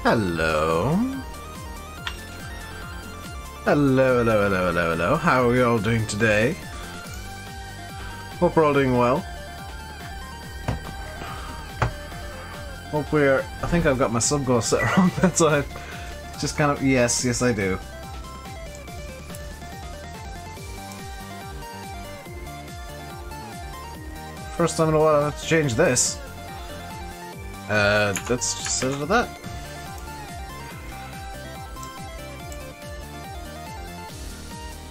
Hello. Hello, hello, hello, hello, hello. How are we all doing today? Hope we're all doing well. Hope we're... I think I've got my sub-goal set wrong. That's why I just kind of... Yes, I do. First time in a while I have to change this. Let's just set it at that.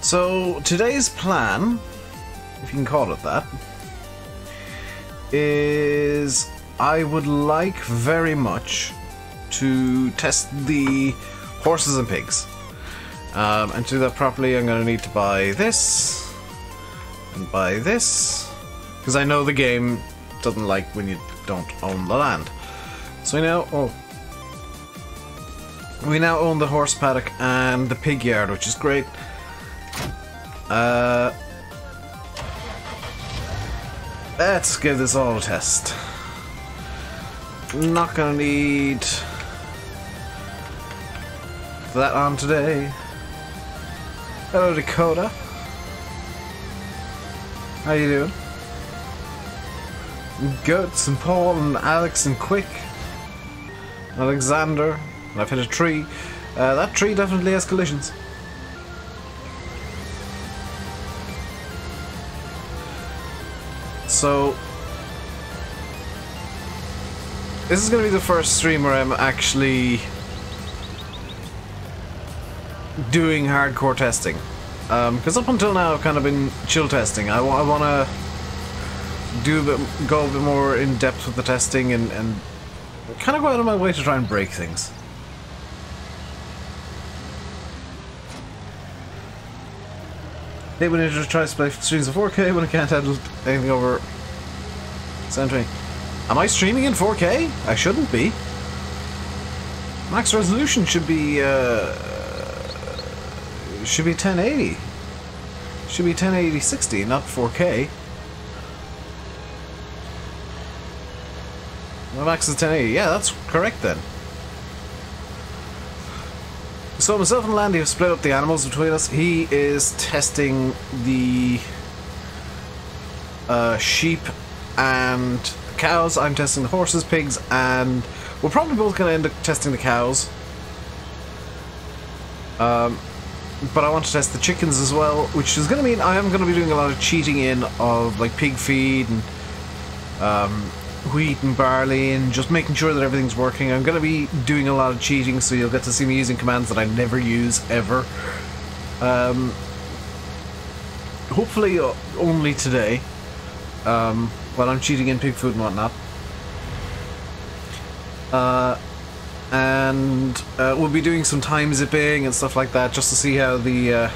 So, today's plan, if you can call it that, is I would like very much to test the horses and pigs. And to do that properly, I'm going to need to buy this, and buy this, because I know the game doesn't like when you don't own the land. So we now own the horse paddock and the pig yard, which is great. Let's give this all a test. Not gonna need that on today. Hello, Dakota. How you doing? Goats and Paul and Alex and Quick. Alexander. And I've hit a tree. That tree definitely has collisions. So, this is going to be the first stream where I'm actually doing hardcore testing. Because up until now I've kind of been chill testing. I want to go a bit more in depth with the testing and kind of go out of my way to try and break things. They when it just tries to play streams of 4K when it can't handle anything over 720. Am I streaming in 4K? I shouldn't be. Max resolution should be 1080. Should be 1080 60, not 4K. My max is 1080. Yeah, that's correct then. So myself and Landy have split up the animals between us. He is testing the sheep and the cows. I'm testing the horses, pigs, and we're probably both going to end up testing the cows. But I want to test the chickens as well, which is going to mean I am going to be doing a lot of cheating in of like pig feed and wheat and barley and just making sure that everything's working. I'm going to be doing a lot of cheating, so you'll get to see me using commands that I never use ever. Hopefully only today, while I'm cheating in pig food and whatnot. And we'll be doing some time zipping and stuff like that, just to see how the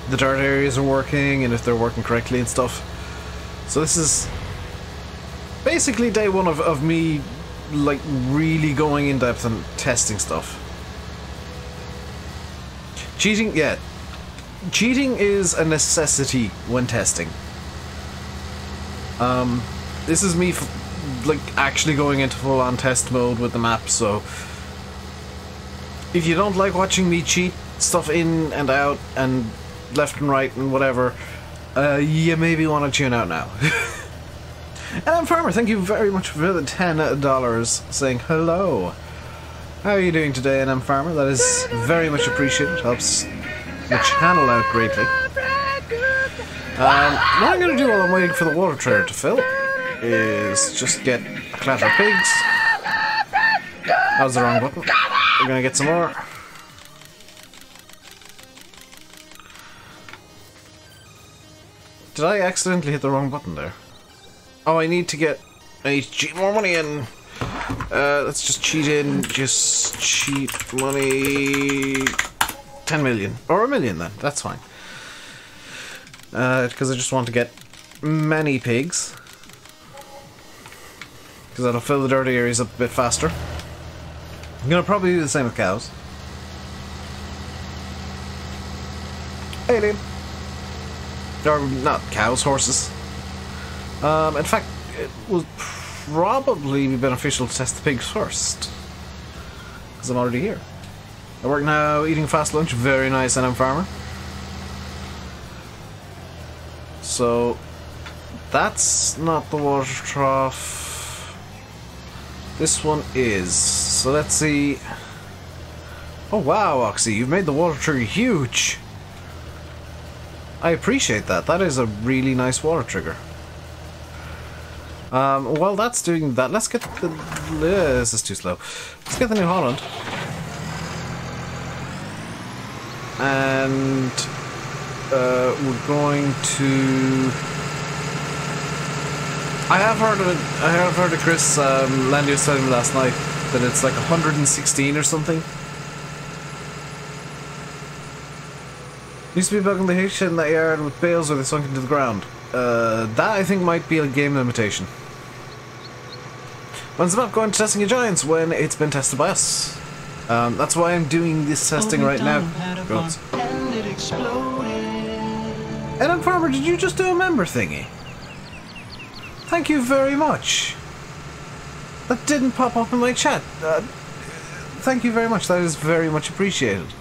dirt areas are working and if they're working correctly and stuff. So this is basically day one of me, like, really going in depth and testing stuff. Cheating, yeah. Cheating is a necessity when testing. This is me, like, actually going into full-on test mode with the map, so if you don't like watching me cheat stuff in and out and left and right and whatever, you maybe want to tune out now. And I'm Farmer, thank you very much for the $10 saying hello. How are you doing today, and I'm Farmer? That is very much appreciated. Helps the channel out greatly. What I'm going to do while I'm waiting for the water trailer to fill is just get a clatter of pigs. That was the wrong button. We're going to get some more. Did I accidentally hit the wrong button there? Oh, I need to cheat more money in. Let's just cheat in. Just cheat money. 10 million. Or a million then. That's fine. Because I just want to get many pigs. Because that'll fill the dirty areas up a bit faster. I'm going to probably do the same with cows. Hey, Liam. Or not cows, horses. In fact, it will probably be beneficial to test the pigs first. because I'm already here. I work now, eating fast lunch, very nice, and I'm farmer. So, that's not the water trough. This one is. So let's see. Oh wow, Oxy, you've made the water trigger huge. I appreciate that. That is a really nice water trigger. While that's doing that, let's get the... this is too slow. Let's get the New Holland. And we're going to... I have heard of Chris Landy was telling me last night that it's like 116 or something. Used to be bugging the hitch in that yard with bales where they sunk into the ground. That I think might be a game limitation. When's about going to testing your giants when it's been tested by us? That's why I'm doing this testing right now. Goats. Adam Farmer, did you just do a member thingy? Thank you very much. That didn't pop up in my chat. Thank you very much. That is very much appreciated.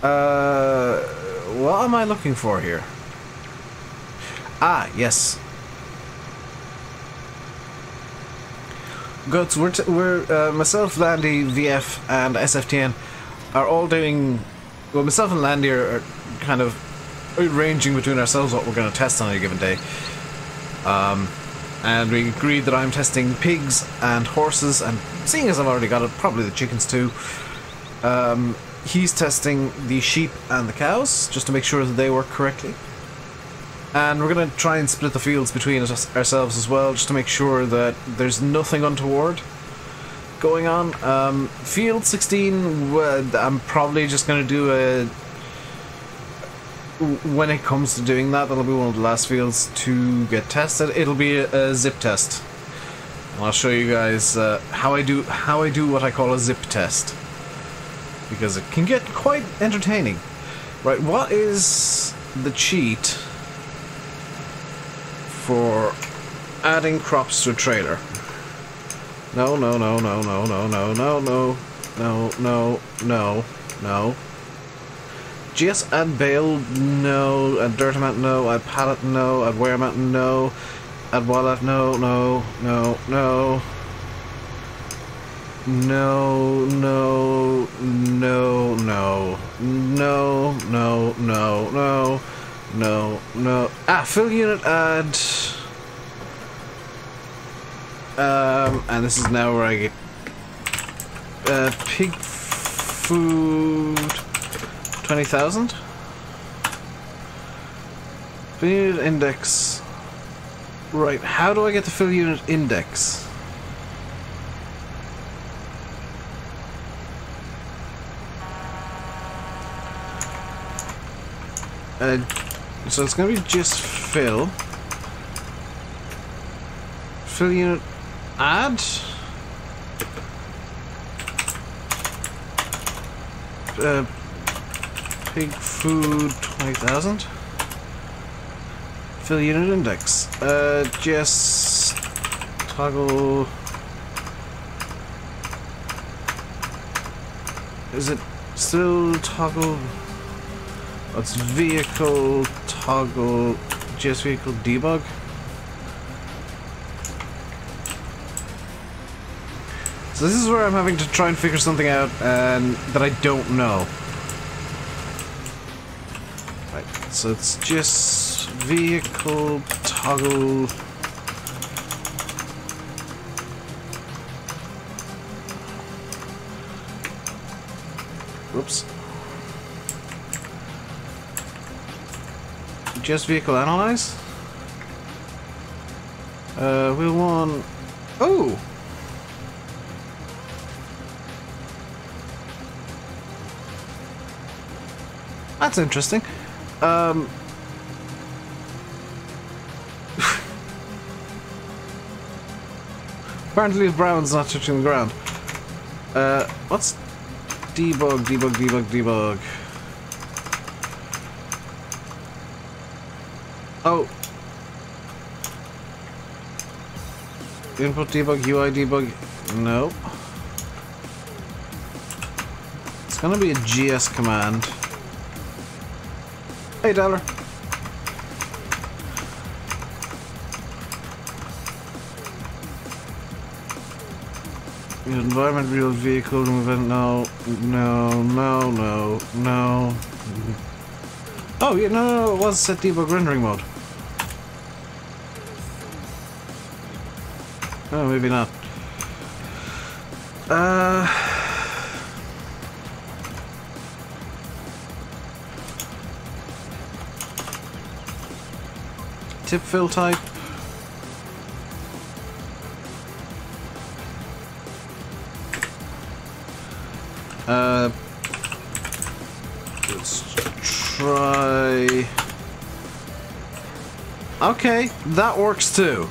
What am I looking for here? Ah, yes. Goats, we're myself, Landy, VF, and SFTN are all doing... Well, myself and Landy are kind of ranging between ourselves what we're going to test on a given day. And we agreed that I'm testing pigs and horses, and seeing as I've already got it, probably the chickens too. He's testing the sheep and the cows, just to make sure that they work correctly. And we're going to try and split the fields between ourselves as well, just to make sure that there's nothing untoward going on. Field 16, I'm probably just going to do a... When it comes to doing that, that'll be one of the last fields to get tested. It'll be a zip test. And I'll show you guys how I do what I call a zip test. Because it can get quite entertaining. Right, what is the cheat for adding crops to a trailer? No, no, no, no, no, no, no, no, no, no, no, no, no. GS add bale, no. Add dirt amount, no. Add pallet, no. Add wear amount, no. Add wallet, no, no, no, no. No, no, no, no. No, no, no, no. No, no. Ah, fill unit add. And this is now where I get pig food 20,000. Fill unit index. Right, how do I get the fill unit index? So it's going to be just fill. Fill unit add. Pig food 20,000. Fill unit index. Just toggle. Is it still toggle? It's vehicle toggle, just vehicle debug. So this is where I'm having to try and figure something out that I don't know. Right, so it's just vehicle toggle. Whoops. Just vehicle analyze. We'll want. Oh. That's interesting. Apparently the brown's not touching the ground. What's debug, debug, debug, debug? Oh. Input debug, UI debug. Nope. It's gonna be a GS command. Hey, Dollar. Environment, real vehicle, no. Oh, yeah, no, it was set debug rendering mode. Oh, maybe not. Tip fill type. Let's try. Okay, that works too.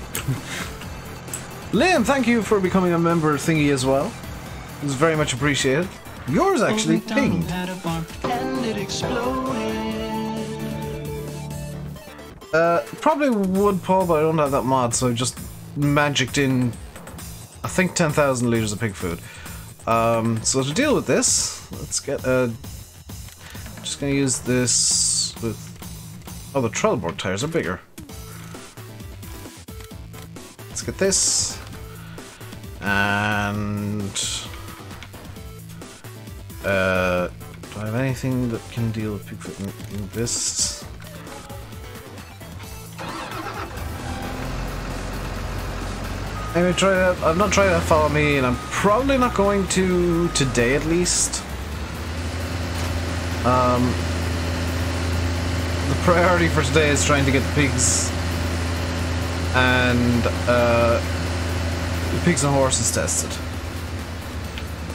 Liam, thank you for becoming a member thingy as well. It's very much appreciated. Yours actually pinged. Probably would, Paul, but I don't have that mod, so I just magicked in, I think, 10,000 liters of pig food. So to deal with this, let's get just gonna use this with. Oh, the Trelleborg tires are bigger. Let's get this, and do I have anything that can deal with pig food in this? Anyway, try that. I've not tried that follow me, and I'm probably not going to today at least. The priority for today is trying to get the pigs and horses tested,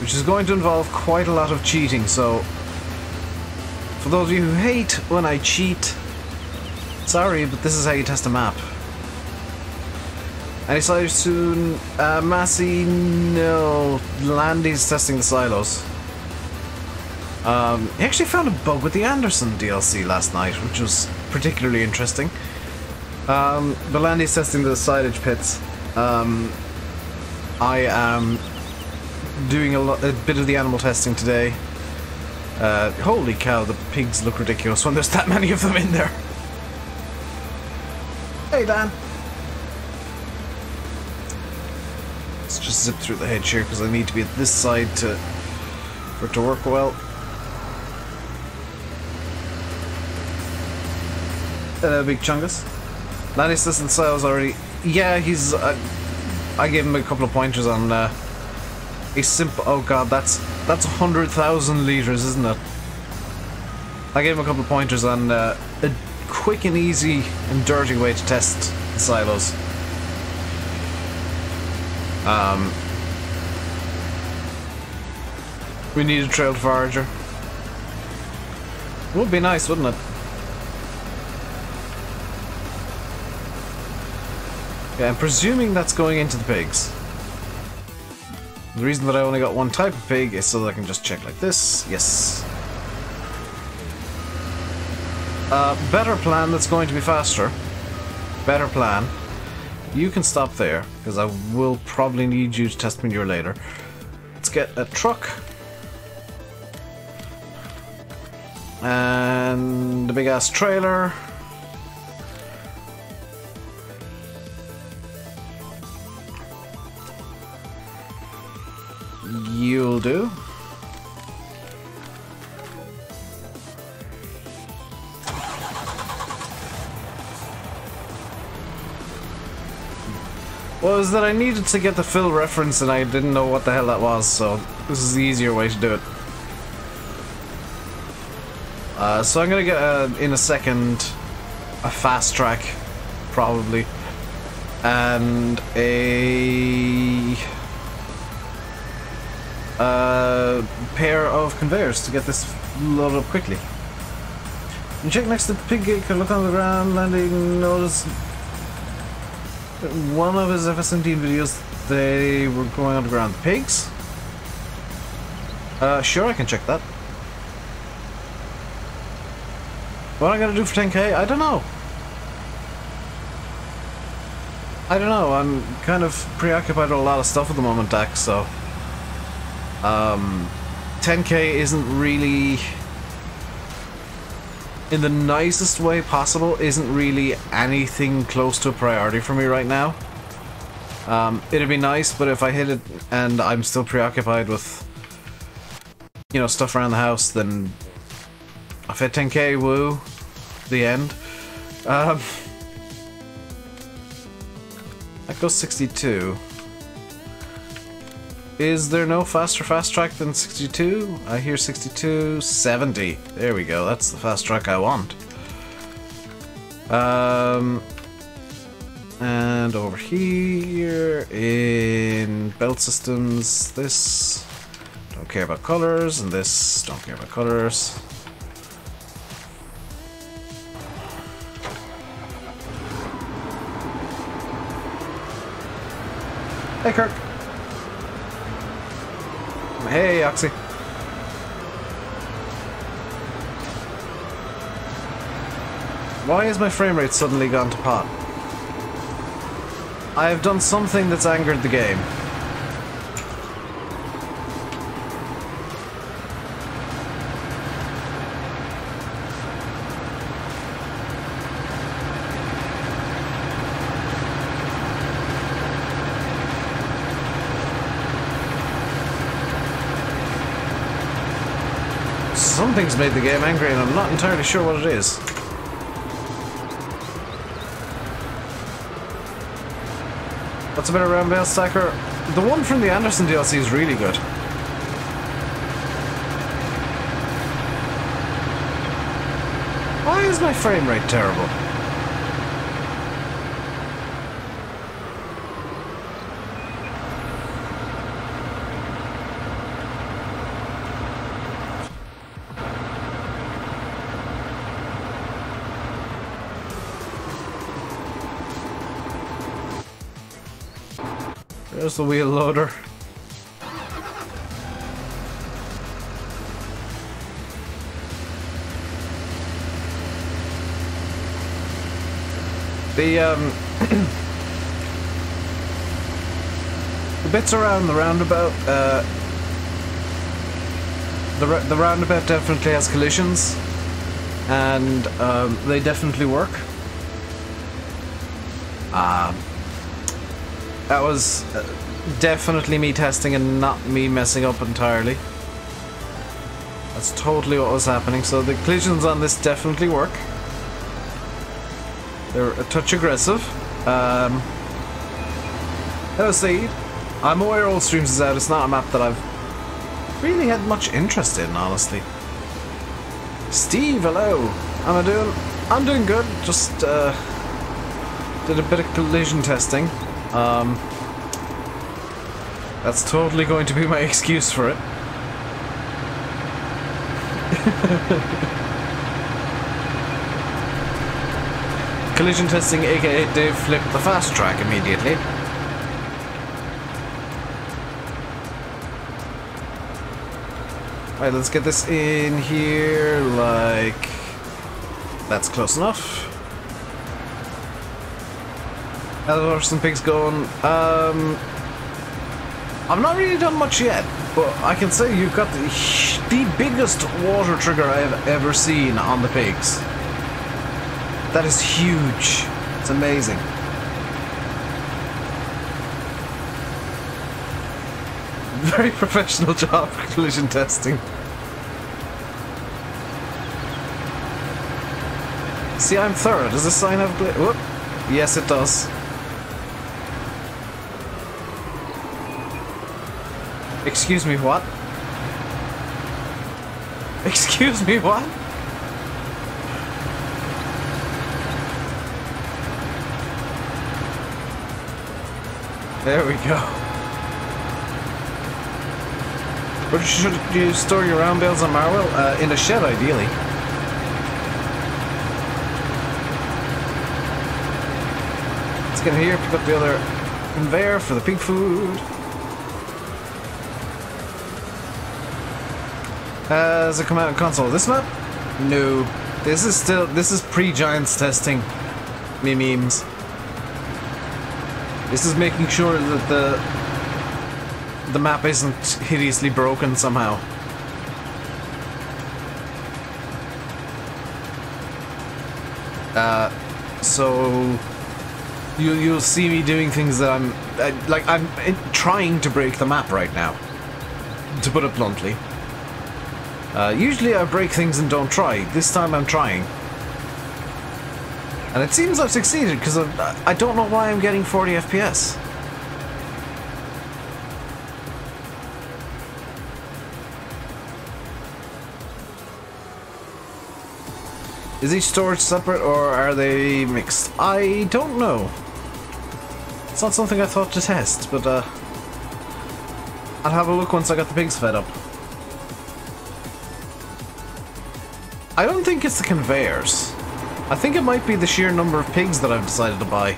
which is going to involve quite a lot of cheating. So, for those of you who hate when I cheat, sorry, but this is how you test a map. Any silos soon? Massey, no. Landy's testing the silos. He actually found a bug with the Anderson DLC last night, which was particularly interesting. But Landy's testing the silage pits. I am doing a bit of the animal testing today. Holy cow, the pigs look ridiculous when there's that many of them in there. Hey, Dan. Let's just zip through the hedge here because I need to be at this side for it to work well. Big Chungus. Landy Assistant Sales already. Yeah, he's. I gave him a couple of pointers on a simple. Oh god, that's 100,000 liters, isn't it? I gave him a couple of pointers on a quick and easy and dirty way to test the silos. We need a trailed forager. Would be nice, wouldn't it? Okay, I'm presuming that's going into the pigs. The reason that I only got one type of pig is so that I can just check like this. Yes. Better plan that's going to be faster. Better plan. You can stop there, because I will probably need you to test manure later. Let's get a truck. And the big ass trailer. You'll do. Well, it was that I needed to get the fill reference and I didn't know what the hell that was, so this is the easier way to do it. So I'm gonna get, in a second, a fast track, probably, and a pair of conveyors to get this loaded up quickly. And check next to the pig gate, look on the ground, landing, notice one of his FS17 videos, they were going on the ground. Pigs? Sure, I can check that. What am I gonna do for 10k? I don't know. I don't know, I'm kind of preoccupied with a lot of stuff at the moment, Dax, so... 10k isn't really, in the nicest way possible, isn't really anything close to a priority for me right now. It'd be nice, but if I hit it and I'm still preoccupied with, you know, stuff around the house, then I've hit 10k, woo, the end. That goes 62. Is there no faster fast track than 62? I hear 62, 70. There we go, that's the fast track I want. And over here in belt systems, this don't care about colors, and this don't care about colors. Hey, Kirk. Hey, Oxy. Why is my frame rate suddenly gone to pot? I have done something that's angered the game. Something's made the game angry and I'm not entirely sure what it is. What's a better roundabout stacker? The one from the Anderson DLC is really good. Why is my frame rate terrible? There's the wheel loader. The the bits around the roundabout, the roundabout definitely has collisions, and they definitely work. That was definitely me testing and not me messing up entirely. That's totally what was happening. So the collisions on this definitely work. They're a touch aggressive. Hello, Seed. I'm aware Old Streams is out. It's not a map that I've really had much interest in, honestly. Steve, hello. How am I doing? I'm doing good. Just did a bit of collision testing. That's totally going to be my excuse for it. Collision testing, aka Dave flipped the fast track immediately. Alright, let's get this in here, like... That's close enough. How the horse and pigs going? I've not really done much yet, but I can say you've got the biggest water trigger I have ever seen on the pigs. That is huge. It's amazing. Very professional job for collision testing. See, I'm thorough. Does this sign have a glitch? Whoop. Yes, it does. Excuse me, what? Excuse me, what? There we go. Where should you store your round bales on Marwell? In a shed, ideally. Let's get in here, pick up the other conveyor for the pig food. Has it come out on console? This map? No. This is pre-Giants testing. Me memes. This is making sure that the map isn't hideously broken somehow. So you'll see me doing things that I'm trying to break the map right now, to put it bluntly. Usually I break things and don't try. This time I'm trying. And it seems I've succeeded, because I don't know why I'm getting 40 FPS. Is each storage separate, or are they mixed? I don't know. It's not something I thought to test, but I'll have a look once I got the pigs fed up. I don't think it's the conveyors. I think it might be the sheer number of pigs that I've decided to buy.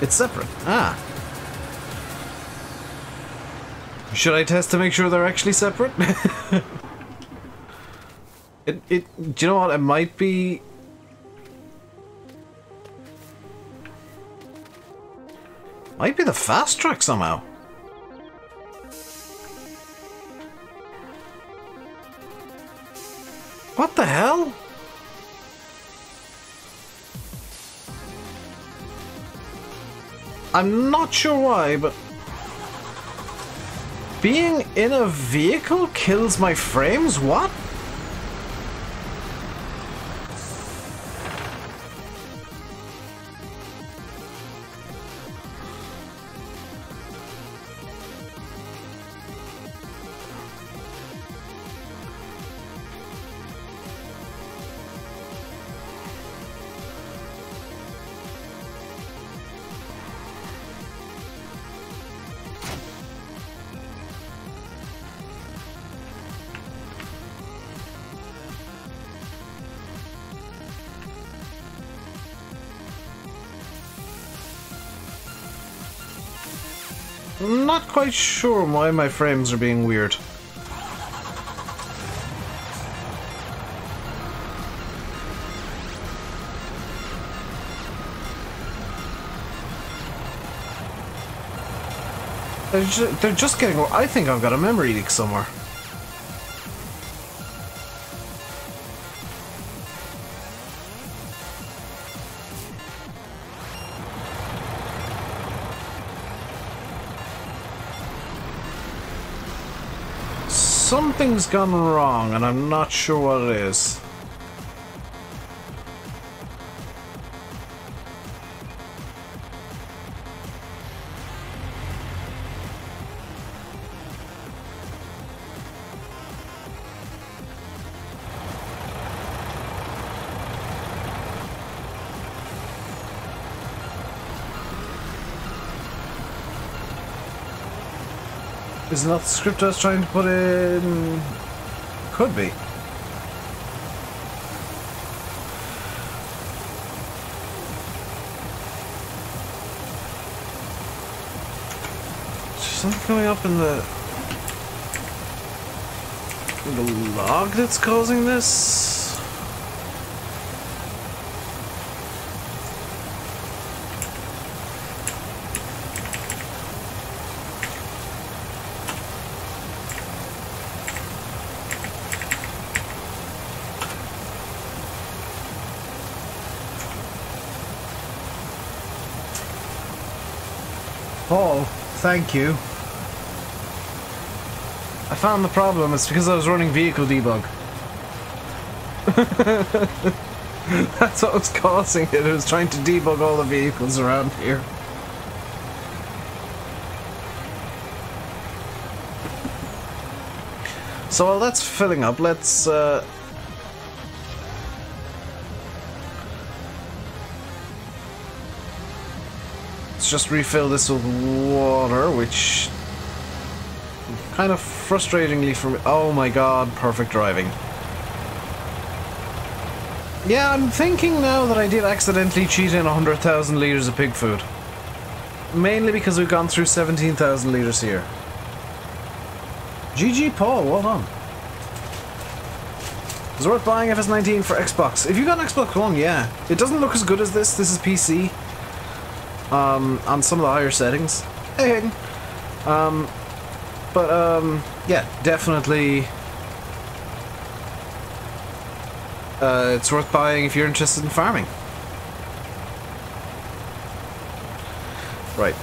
It's separate. Ah. Should I test to make sure they're actually separate? Do you know what? It might be... Might be the fast track somehow. What the hell? I'm not sure why, but... Being in a vehicle kills my frames? What? I'm not quite sure why my frames are being weird. They're just getting... I think I've got a memory leak somewhere. Something's gone wrong, and I'm not sure what it is. Is not the script I was trying to put in... Could be. Is something coming up in the log that's causing this? Paul, thank you. I found the problem. It's because I was running vehicle debug. That's what was causing it. It was trying to debug all the vehicles around here. So while that's filling up, let's just refill this with water, which kind of frustratingly for me. Oh my god, perfect driving. Yeah, I'm thinking now that I did accidentally cheat in 100,000 litres of pig food. Mainly because we've gone through 17,000 litres here. GG Paul, well done. It's worth buying FS19 for Xbox. If you got an Xbox One, yeah. It doesn't look as good as this. This is PC. On some of the higher settings. Hey, Hayden. Yeah, definitely it's worth buying if you're interested in farming. Right.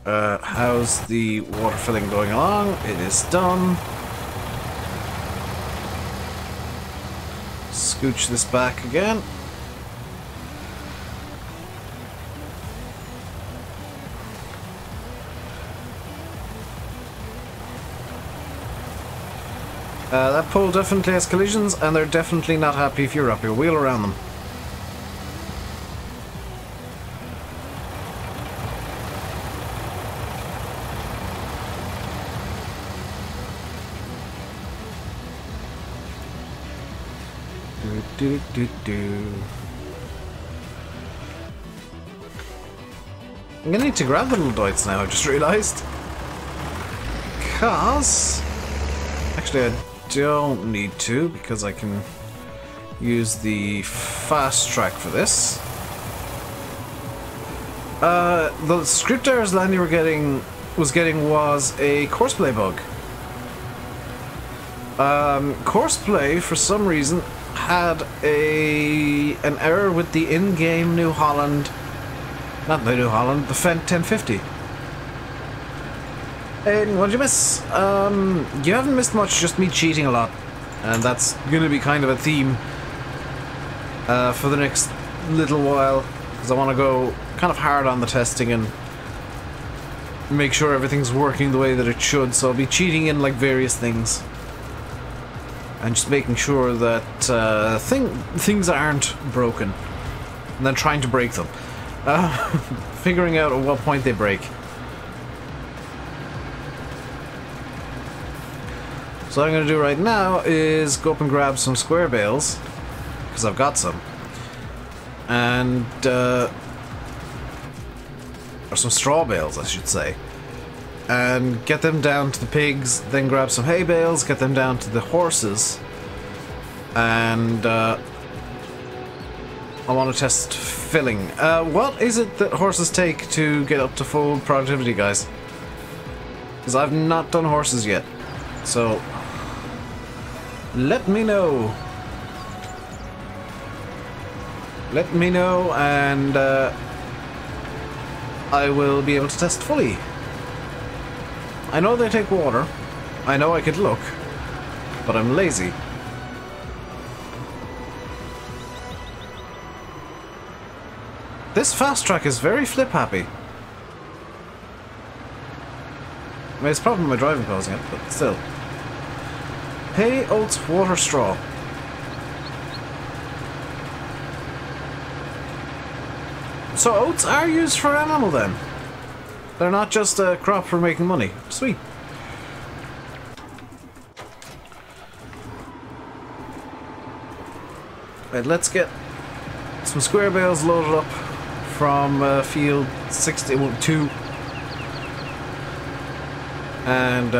How's the water filling going along? It is done. Scooch this back again. That pole definitely has collisions, and they're definitely not happy if you wrap your wheel around them. I'm gonna need to grab the little doits now, I just realised. Because... Actually, I don't need to, because I can use the fast track for this. The script errors Landy was getting was a courseplay bug. Courseplay, for some reason, had an error with the in-game New Holland, not the New Holland, the Fendt 1050. And what'd you miss? You haven't missed much, just me cheating a lot. And that's gonna be kind of a theme for the next little while, because I want to go kind of hard on the testing and make sure everything's working the way that it should. So I'll be cheating in like various things. And just making sure that things aren't broken, and then trying to break them. Figuring out at what point they break. So what I'm going to do right now is go up and grab some square bales, because I've got some, and or some straw bales, I should say. And get them down to the pigs, then grab some hay bales, get them down to the horses, and I want to test filling. What is it that horses take to get up to full productivity, guys? Because I've not done horses yet, so let me know. Let me know, and I will be able to test fully. I know they take water. I know I could look, but I'm lazy. This fast track is very flip happy. I mean, it's probably my driving causing it, but still. Hay, oats, water, straw. So oats are used for animal then? They're not just a crop for making money. Sweet. Right, let's get some square bales loaded up from field 62. And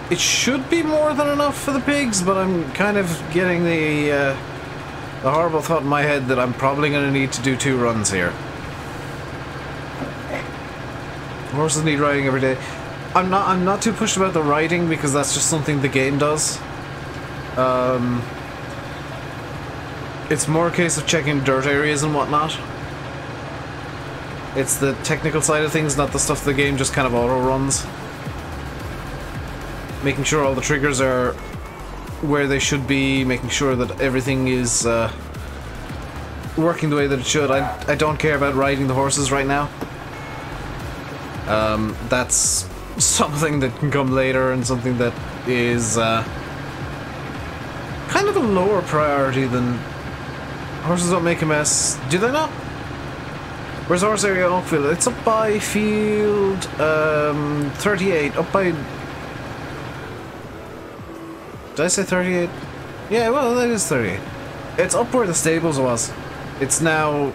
it should be more than enough for the pigs, but I'm kind of getting the horrible thought in my head that I'm probably going to need to do 2 runs here. Horses need riding every day. I'm not too pushed about the riding, because that's just something the game does. It's more a case of checking dirt areas and whatnot. It's the technical side of things, not the stuff the game just kind of auto runs. Making sure all the triggers are where they should be, making sure that everything is working the way that it should. I don't care about riding the horses right now. That's something that can come later, and something that is kind of a lower priority than... Horses don't make a mess. Do they not? Where's the horse area in Oakfield? It's up by field 38. Up by... Did I say 38? Yeah, well, that is 38. It's up where the stables was. It's now...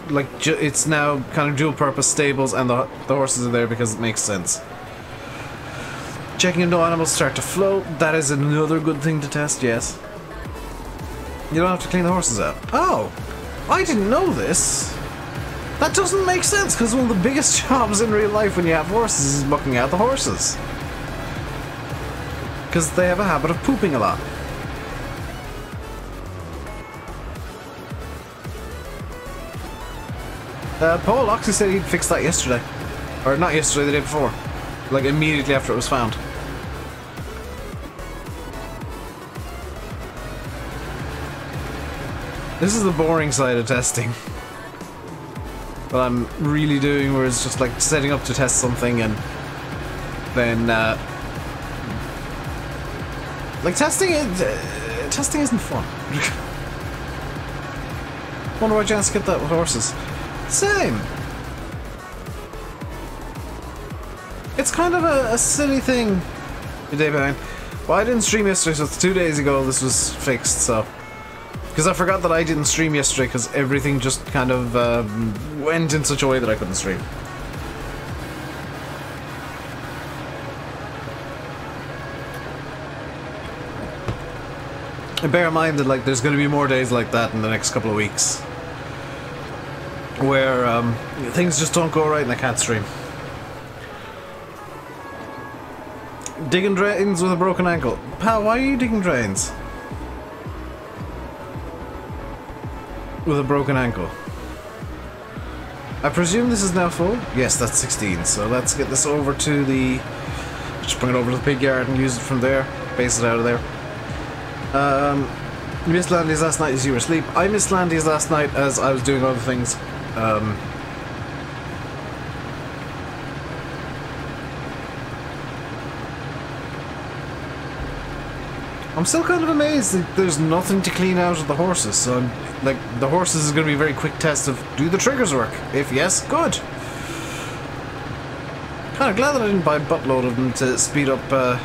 like, it's now kind of dual-purpose stables, and the horses are there because it makes sense. Checking if no animals start to float. That is another good thing to test, yes. You don't have to clean the horses out. Oh! I didn't know this! That doesn't make sense, because one of the biggest jobs in real life when you have horses is mucking out the horses. Because they have a habit of pooping a lot. Paul Oxley said he'd fixed that yesterday. Or not yesterday, the day before. Like immediately after it was found. This is the boring side of testing. What I'm really doing, where it's just like setting up to test something and then like testing isn't fun. Wonder why Jans get that with horses. Same. It's kind of a silly thing. The day behind. Well, I didn't stream yesterday, so it's 2 days ago this was fixed, so. Because I forgot that I didn't stream yesterday because everything just kind of went in such a way that I couldn't stream. And bear in mind that like there's going to be more days like that in the next couple of weeks. Where things just don't go right and I can't stream. Digging drains with a broken ankle. Pal, why are you digging drains? With a broken ankle. I presume this is now full? Yes, that's 16, so let's get this over to the... Just bring it over to the pig yard and use it from there. Base it out of there. You missed Landy's last night as you were asleep. I missed Landy's last night as I was doing other things. I'm still kind of amazed that there's nothing to clean out of the horses, so I'm, like, the horses is going to be a very quick test of, do the triggers work? If yes, good. Kind of glad that I didn't buy a buttload of them to speed up the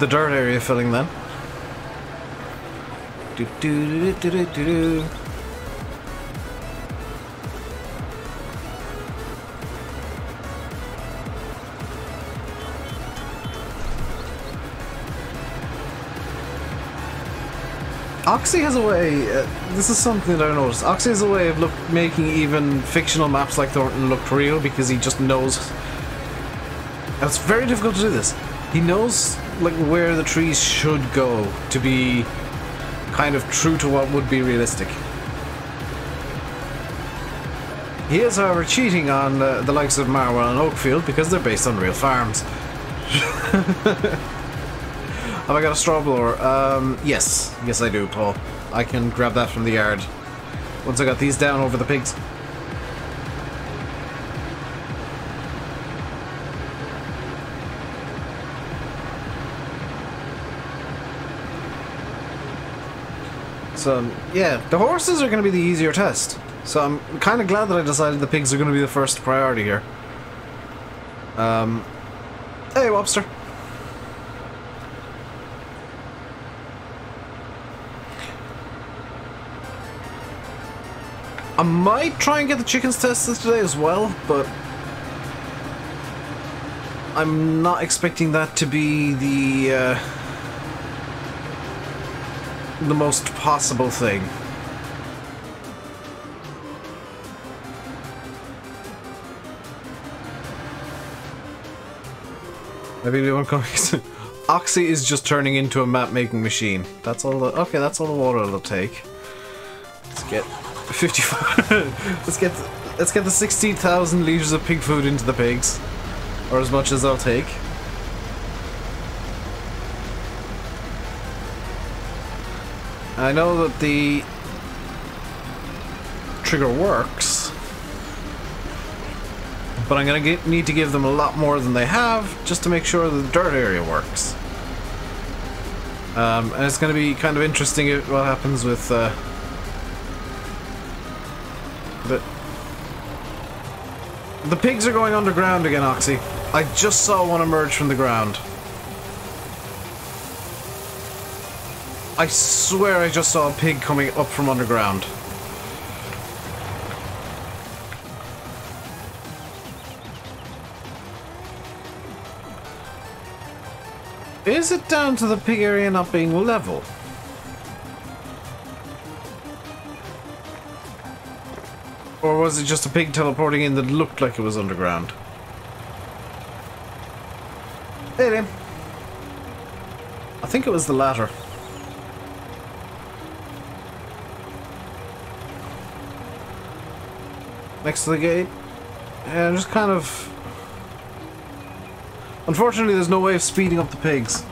dirt area filling then. Do do do do do do. Oxy has a way, this is something that I noticed, Oxy has a way of making even fictional maps like Thornton look real because he just knows, and it's very difficult to do this, he knows like where the trees should go to be kind of true to what would be realistic. He is however cheating on the likes of Marwell and Oakfield because they're based on real farms. Have I got a straw blower? Yes. Yes I do, Paul. I can grab that from the yard. Once I got these down over the pigs. So, yeah, the horses are going to be the easier test. So I'm kind of glad that I decided the pigs are going to be the first priority here. Hey, Wobster. I might try and get the chickens tested today as well, but I'm not expecting that to be the most possible thing. Maybe we won't come. Oxy is just turning into a map making machine. That's all the, okay, that's all the water it'll take. Let's get 55. let's get the 60,000 liters of pig food into the pigs, or as much as they'll take. I know that the trigger works, but I'm gonna need to give them a lot more than they have just to make sure that the dirt area works. And it's gonna be kind of interesting what happens with the pigs are going underground again, Oxy. I just saw one emerge from the ground. I swear I just saw a pig coming up from underground. Is it down to the pig area not being level? Or was it just a pig teleporting in that looked like it was underground? Hey there. I think it was the latter. next to the gate. And just kind of... Unfortunately, there's no way of speeding up the pigs.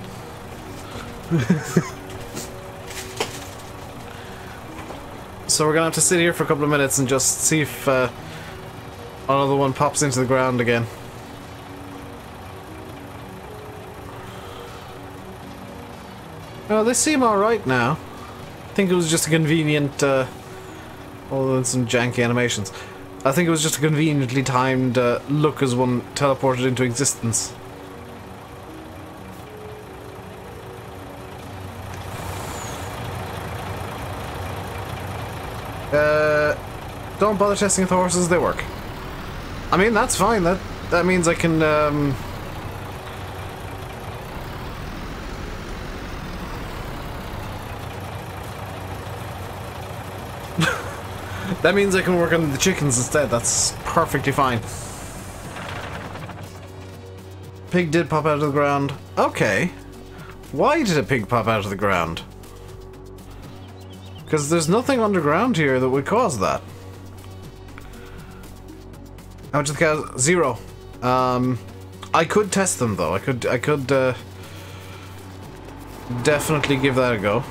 So we're gonna have to sit here for a couple of minutes and just see if another one pops into the ground again. Oh, they seem alright now. I think it was just a convenient, other than some janky animations, I think it was just a conveniently timed look as one teleported into existence. Don't bother testing with the horses, they work. I mean, that's fine, that means I can, that means I can work on the chickens instead, that's perfectly fine. Pig did pop out of the ground. Okay. Why did a pig pop out of the ground? Because there's nothing underground here that would cause that. How much of the cows? 0. I could test them though. I could definitely give that a go.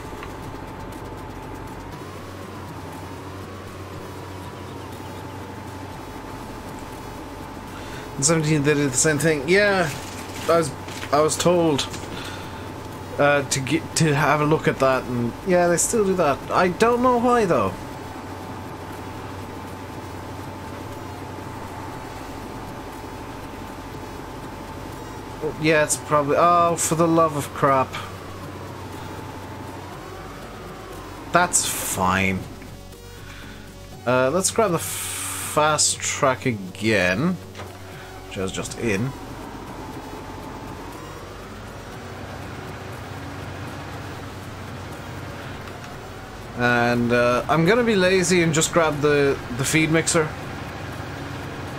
In 17 they did the same thing. Yeah, I was told to have a look at that, and yeah, they still do that. I don't know why though. Yeah, it's probably... Oh, for the love of crap. That's fine. Let's grab the fast track again, which I was just in. And I'm gonna be lazy and just grab the feed mixer.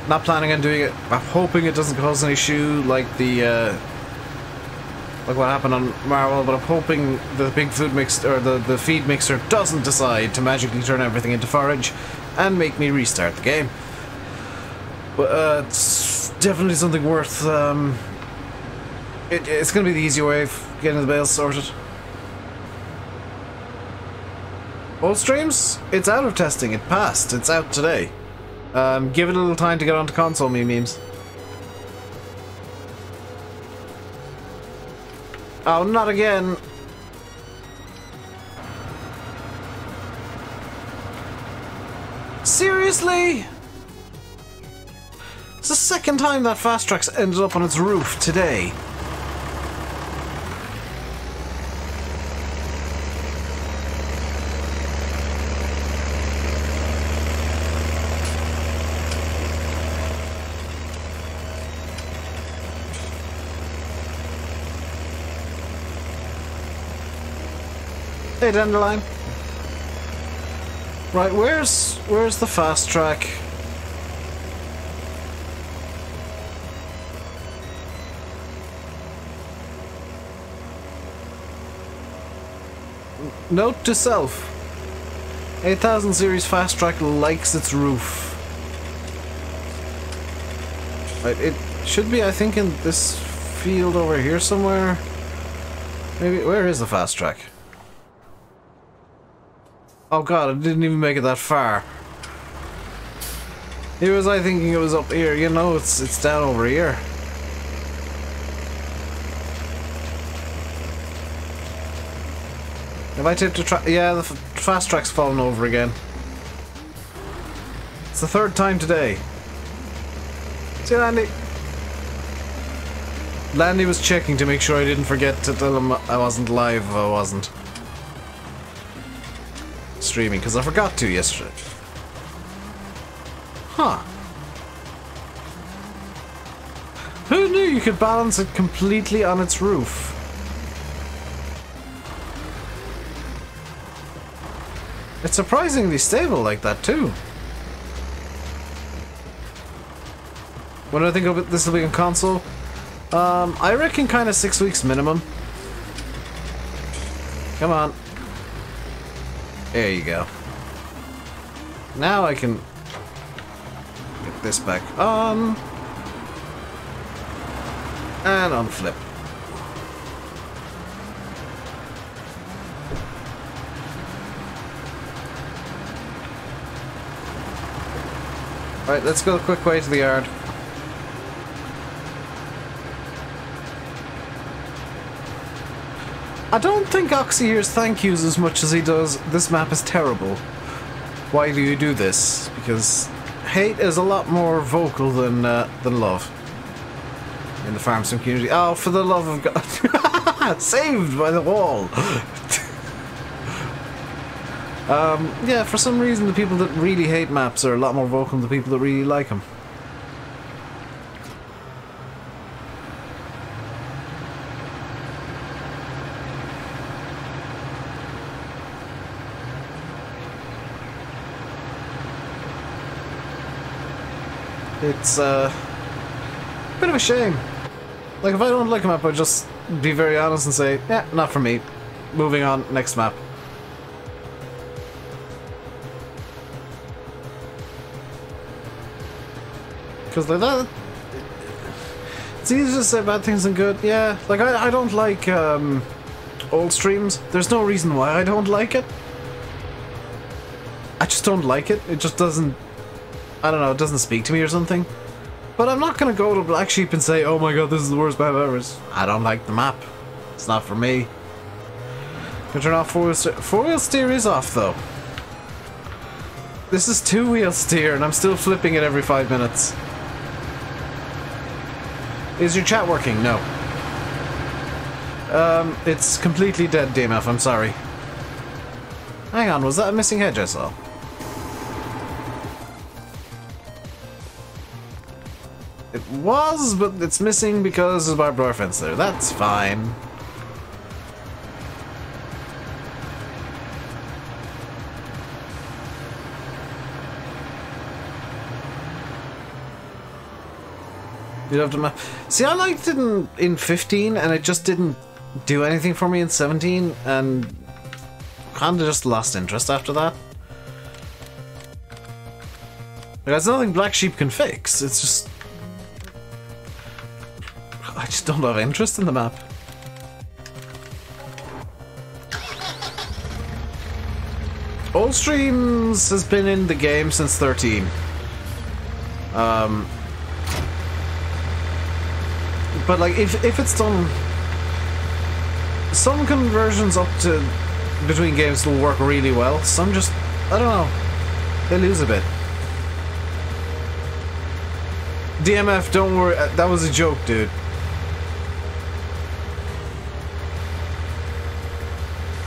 Not planning on doing it. I'm hoping it doesn't cause an issue like the like what happened on Marvel, but I'm hoping the big food mix or the feed mixer doesn't decide to magically turn everything into forage and make me restart the game. But it's definitely something worth. It's gonna be the easy way of getting the bales sorted. Old streams, it's out of testing. It passed. It's out today. Give it a little time to get onto console, memes. Oh, not again. Seriously? It's the second time that fast track's ended up on its roof today. Hey, Dandelion. Right, where's the fast track? Note to self. 8000 series fast track likes its roof. Right, it should be, I think, in this field over here somewhere. Maybe, where is the fast track? Oh god, I didn't even make it that far. Here was I thinking it was up here. You know, it's down over here. Have I tipped a track? Yeah, the fast track's fallen over again. It's the third time today. See you, Landy. Landy was checking to make sure I didn't forget to tell him I wasn't live if I wasn't streaming, because I forgot to yesterday. Huh. Who knew you could balance it completely on its roof? It's surprisingly stable like that too. When I think of it, this will be on console. I reckon kind of 6 weeks minimum. Come on. There you go. Now I can Get this back on. And unflip. Alright, let's go a quick way to the yard. I don't think Oxy hears thank yous as much as he does, this map is terrible. Why do you do this? Because hate is a lot more vocal than love in the farm sim community. Oh, for the love of God. Saved by the wall. Yeah, for some reason the people that really hate maps are a lot more vocal than the people that really like them. It's a bit of a shame. Like, if I don't like a map, I'd just be very honest and say, yeah, not for me. Moving on, next map. Because like that, it's easy to say bad things and good. Yeah, like I don't like old streams. There's no reason why I don't like it. I just don't like it. It just doesn't, I don't know, it doesn't speak to me or something. But I'm not going to go to Black Sheep and say, oh my god, this is the worst map ever. I don't like the map. It's not for me. Can turn off four-wheel steer. Four-wheel steer is off though. This is two-wheel steer and I'm still flipping it every 5 minutes. Is your chat working? No. It's completely dead, DMF, I'm sorry. Hang on, was that a missing hedge I saw? It was, but it's missing because there's a barbed wire fence there. That's fine. You'd have to map. See, I liked it in 15, and it just didn't do anything for me in 17, and kind of just lost interest after that. There's nothing Black Sheep can fix. It's just I just don't have interest in the map. Old Streams has been in the game since 13. But like, if it's done, some conversions up to between games will work really well. Some just, I don't know, they lose a bit. DMF, don't worry, that was a joke, dude.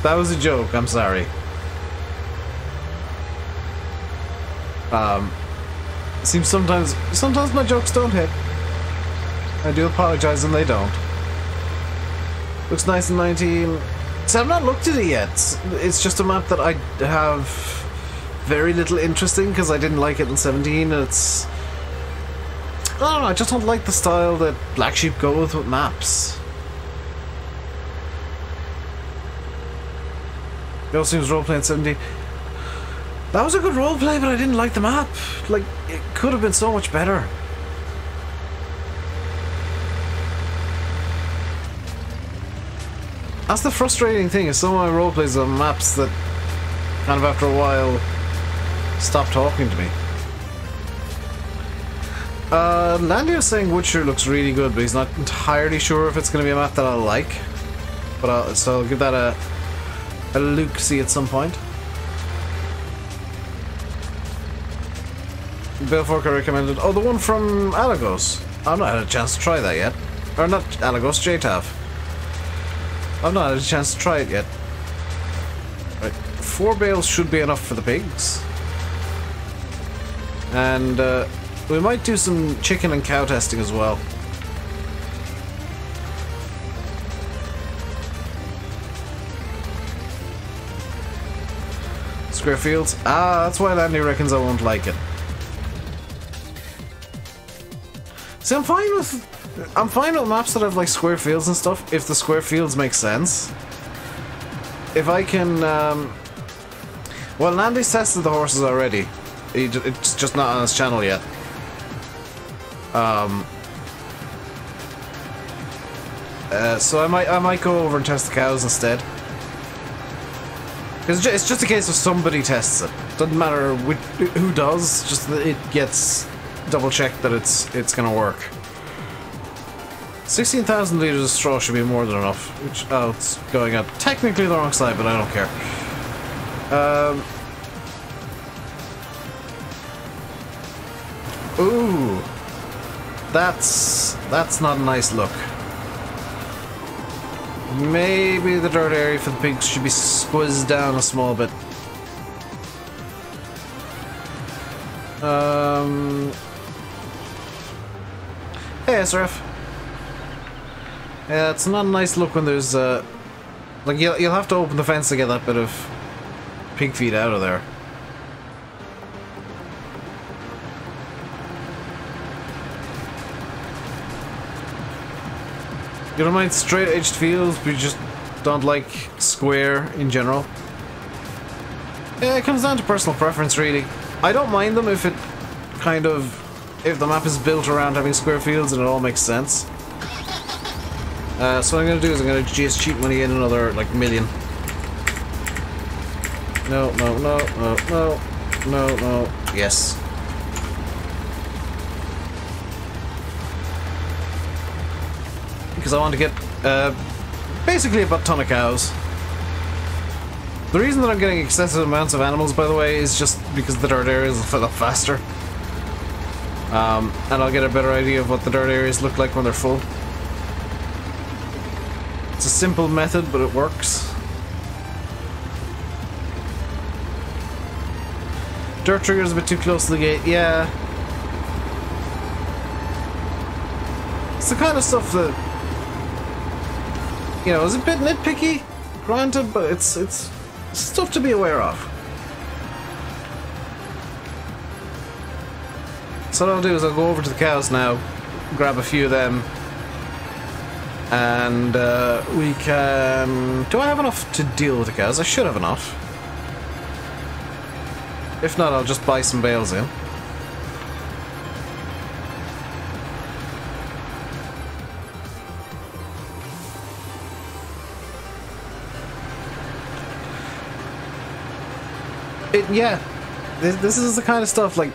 That was a joke, I'm sorry. Seems sometimes my jokes don't hit. I do apologize and they don't. Looks nice in 19. See, I've not looked at it yet. It's just a map that I have very little interest in because I didn't like it in 17. And it's, I don't know, I just don't like the style that Black Sheep go with maps. Girl seems roleplay in 17. That was a good roleplay, but I didn't like the map. Like, it could have been so much better. That's the frustrating thing, is some of my roleplays on maps that kind of after a while stop talking to me. Landy was saying Witcher looks really good, but he's not entirely sure if it's going to be a map that I'll like. But so I'll give that a look-see at some point. Belfork I recommended. Oh, the one from Alagos. I've not had a chance to try that yet. Or not Alagos, JTAV. I've not had a chance to try it yet. Right. 4 bales should be enough for the pigs. And we might do some chicken and cow testing as well. Square fields? Ah, that's why Landy reckons I won't like it. See, I'm fine with maps that have like square fields and stuff if the square fields make sense. If I can, well, Landy's tested the horses already. It's just not on his channel yet. So I might go over and test the cows instead. It's just a case of somebody tests it. Doesn't matter who does, just that it gets double checked that it's gonna work. 16,000 liters of straw should be more than enough. Which, oh, it's going out technically the wrong side, but I don't care. Ooh, that's not a nice look. Maybe the dirt area for the pigs should be squizzed down a small bit. Hey, SRF. Yeah, it's not a nice look when there's like you'll have to open the fence to get that bit of pig feed out of there. You don't mind straight-edged fields, but you just don't like square in general? Yeah, it comes down to personal preference, really. I don't mind them if it kind of... if the map is built around having square fields and it all makes sense. So what I'm going to do is I'm going to just cheat money in another, like, million. No, no, no, no, no, no, no. Yes. Because I want to get basically a ton of cows. The reason that I'm getting excessive amounts of animals, by the way, is just because the dirt areas will fill up faster. And I'll get a better idea of what the dirt areas look like when they're full. It's a simple method, but it works. Dirt trigger's a bit too close to the gate, yeah. It's the kind of stuff that... you know, it's a bit nitpicky, granted, but it's stuff to be aware of. So what I'll do is I'll go over to the cows now, grab a few of them, and we can... do I have enough to deal with the cows? I should have enough. If not, I'll just buy some bales in. Yeah, this is the kind of stuff, like...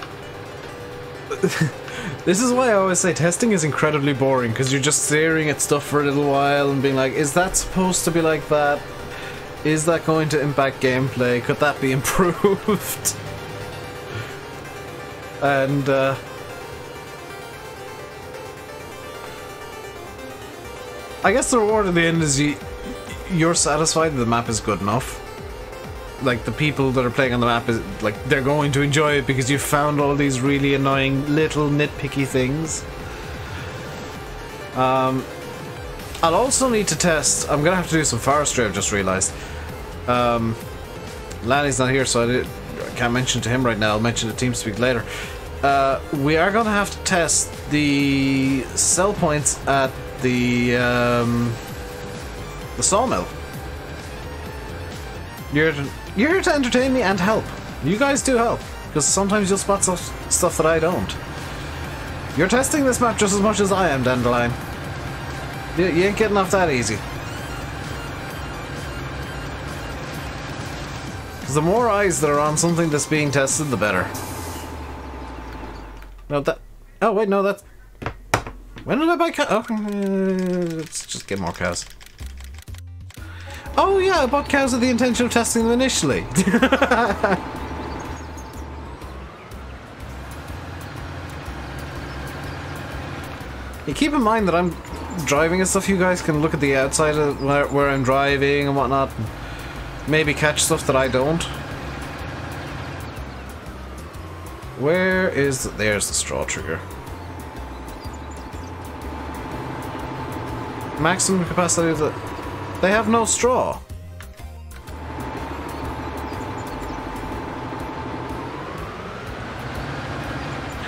this is why I always say testing is incredibly boring, because you're just staring at stuff for a little while and being like, is that supposed to be like that? Is that going to impact gameplay? Could that be improved? And, I guess the reward at the end is you're satisfied that the map is good enough. Like, the people that are playing on the map, is like, they're going to enjoy it because you've found all these really annoying little nitpicky things. I'll also need to test... I'm gonna have to do some forestry, I've just realised. Lanny's not here, so I can't mention it to him right now. I'll mention it to TeamSpeak later. We are gonna have to test the sell points at the sawmill. You're here to entertain me and help. You guys do help, because sometimes you'll spot stuff that I don't. You're testing this map just as much as I am, Dandelion. You ain't getting off that easy. Because the more eyes that are on something that's being tested, the better. No, that... oh, wait, no, that's... when did I buy cows? Oh, let's just get more cows. Oh yeah, I bought cows with the intention of testing them initially. You keep in mind that I'm driving and stuff. You guys can look at the outside of where I'm driving and whatnot. And maybe catch stuff that I don't. Where is... there's the straw trigger. Maximum capacity of the... they have no straw.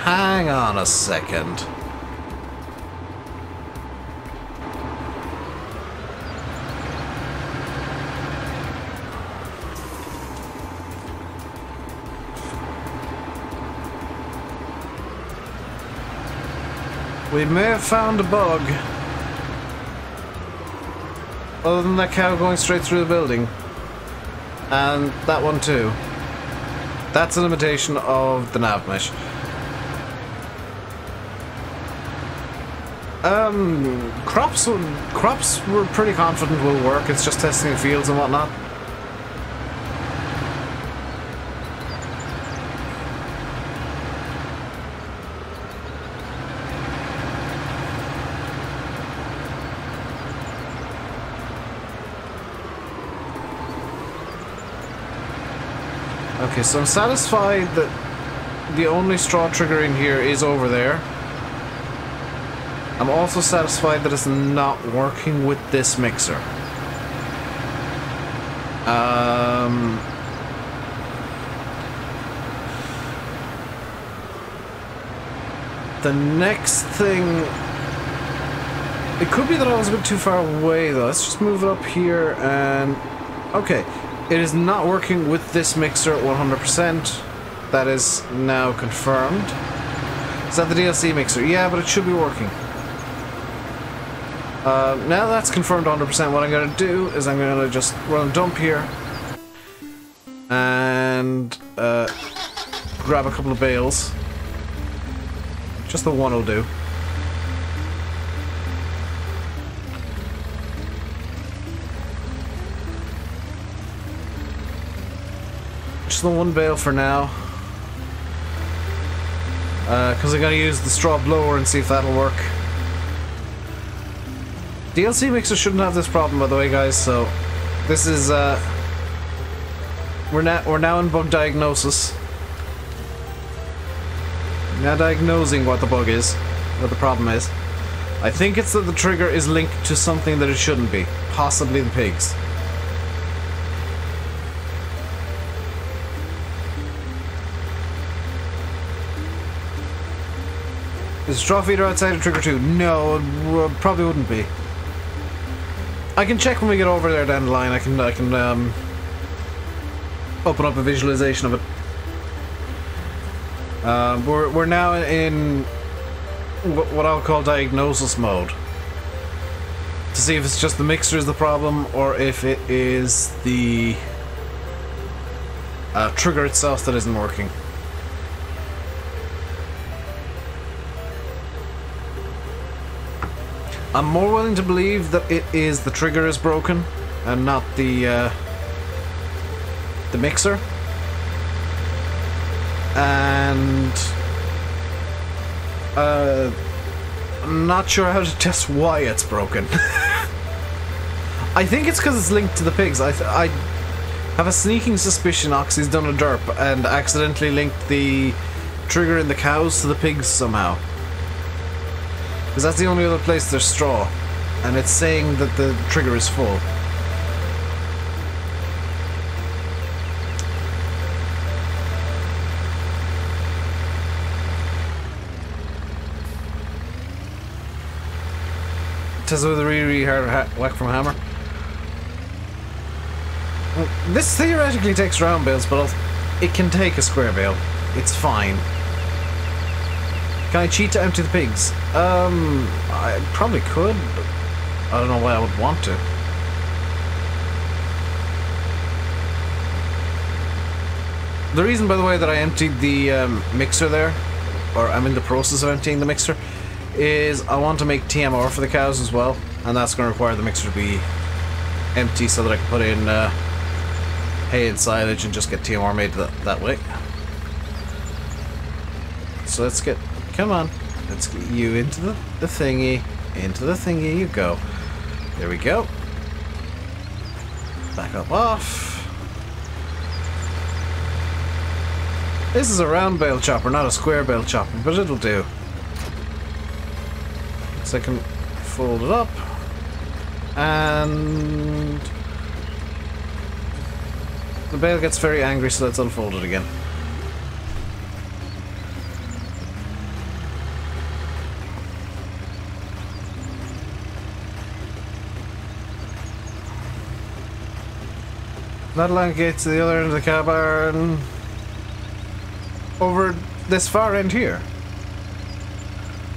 Hang on a second. We may have found a bug. Other than that cow going straight through the building. And that one too. That's a limitation of the nav mesh. Crops we're pretty confident will work. It's just testing the fields and whatnot. Okay, so I'm satisfied that the only straw trigger in here is over there. I'm also satisfied that it's not working with this mixer. The next thing... It could be that I was a bit too far away though. Let's just move it up here and... Okay. It is not working with this mixer 100%. That is now confirmed. Is that the DLC mixer? Yeah, but it should be working. Now that's confirmed 100%, what I'm going to do is I'm going to just run a dump here. And grab a couple of bales. Just the one will do. Just the one bale for now. Because I'm going to use the straw blower and see if that'll work. DLC mixer shouldn't have this problem, by the way, guys. So this is we're now in bug diagnosis. Now diagnosing what the bug is, what the problem is. I think it's that the trigger is linked to something that it shouldn't be, possibly the pigs. Is the straw feeder outside of trigger 2? No, it probably wouldn't be. I can check when we get over there down the line. I can open up a visualization of it. We're now in what I'll call diagnosis mode to see if it's just the mixer is the problem or if it is the trigger itself that isn't working. I'm more willing to believe that it is the trigger is broken and not the mixer. And I'm not sure how to test why it's broken. I think it's because it's linked to the pigs. I have a sneaking suspicion Oxy's done a derp and accidentally linked the trigger in the cows to the pigs somehow. Because that's the only other place there's straw, and it's saying that the trigger is full. Tesla with a really hard whack from a hammer. Well, this theoretically takes round bales, but it can take a square bale. It's fine. Can I cheat to empty the pigs? I probably could, but I don't know why I would want to. The reason, by the way, that I emptied the mixer there, or I'm in the process of emptying the mixer, is I want to make TMR for the cows as well, and that's going to require the mixer to be empty so that I can put in hay and silage and just get TMR made that way. So let's get... Come on, let's get you into the thingy. Into the thingy you go. There we go. Back up off. This is a round bale chopper, not a square bale chopper, but it'll do. So I can fold it up. And... the bale gets very angry, so let's unfold it again. That line gets to the other end of the cow barn. Over this far end here.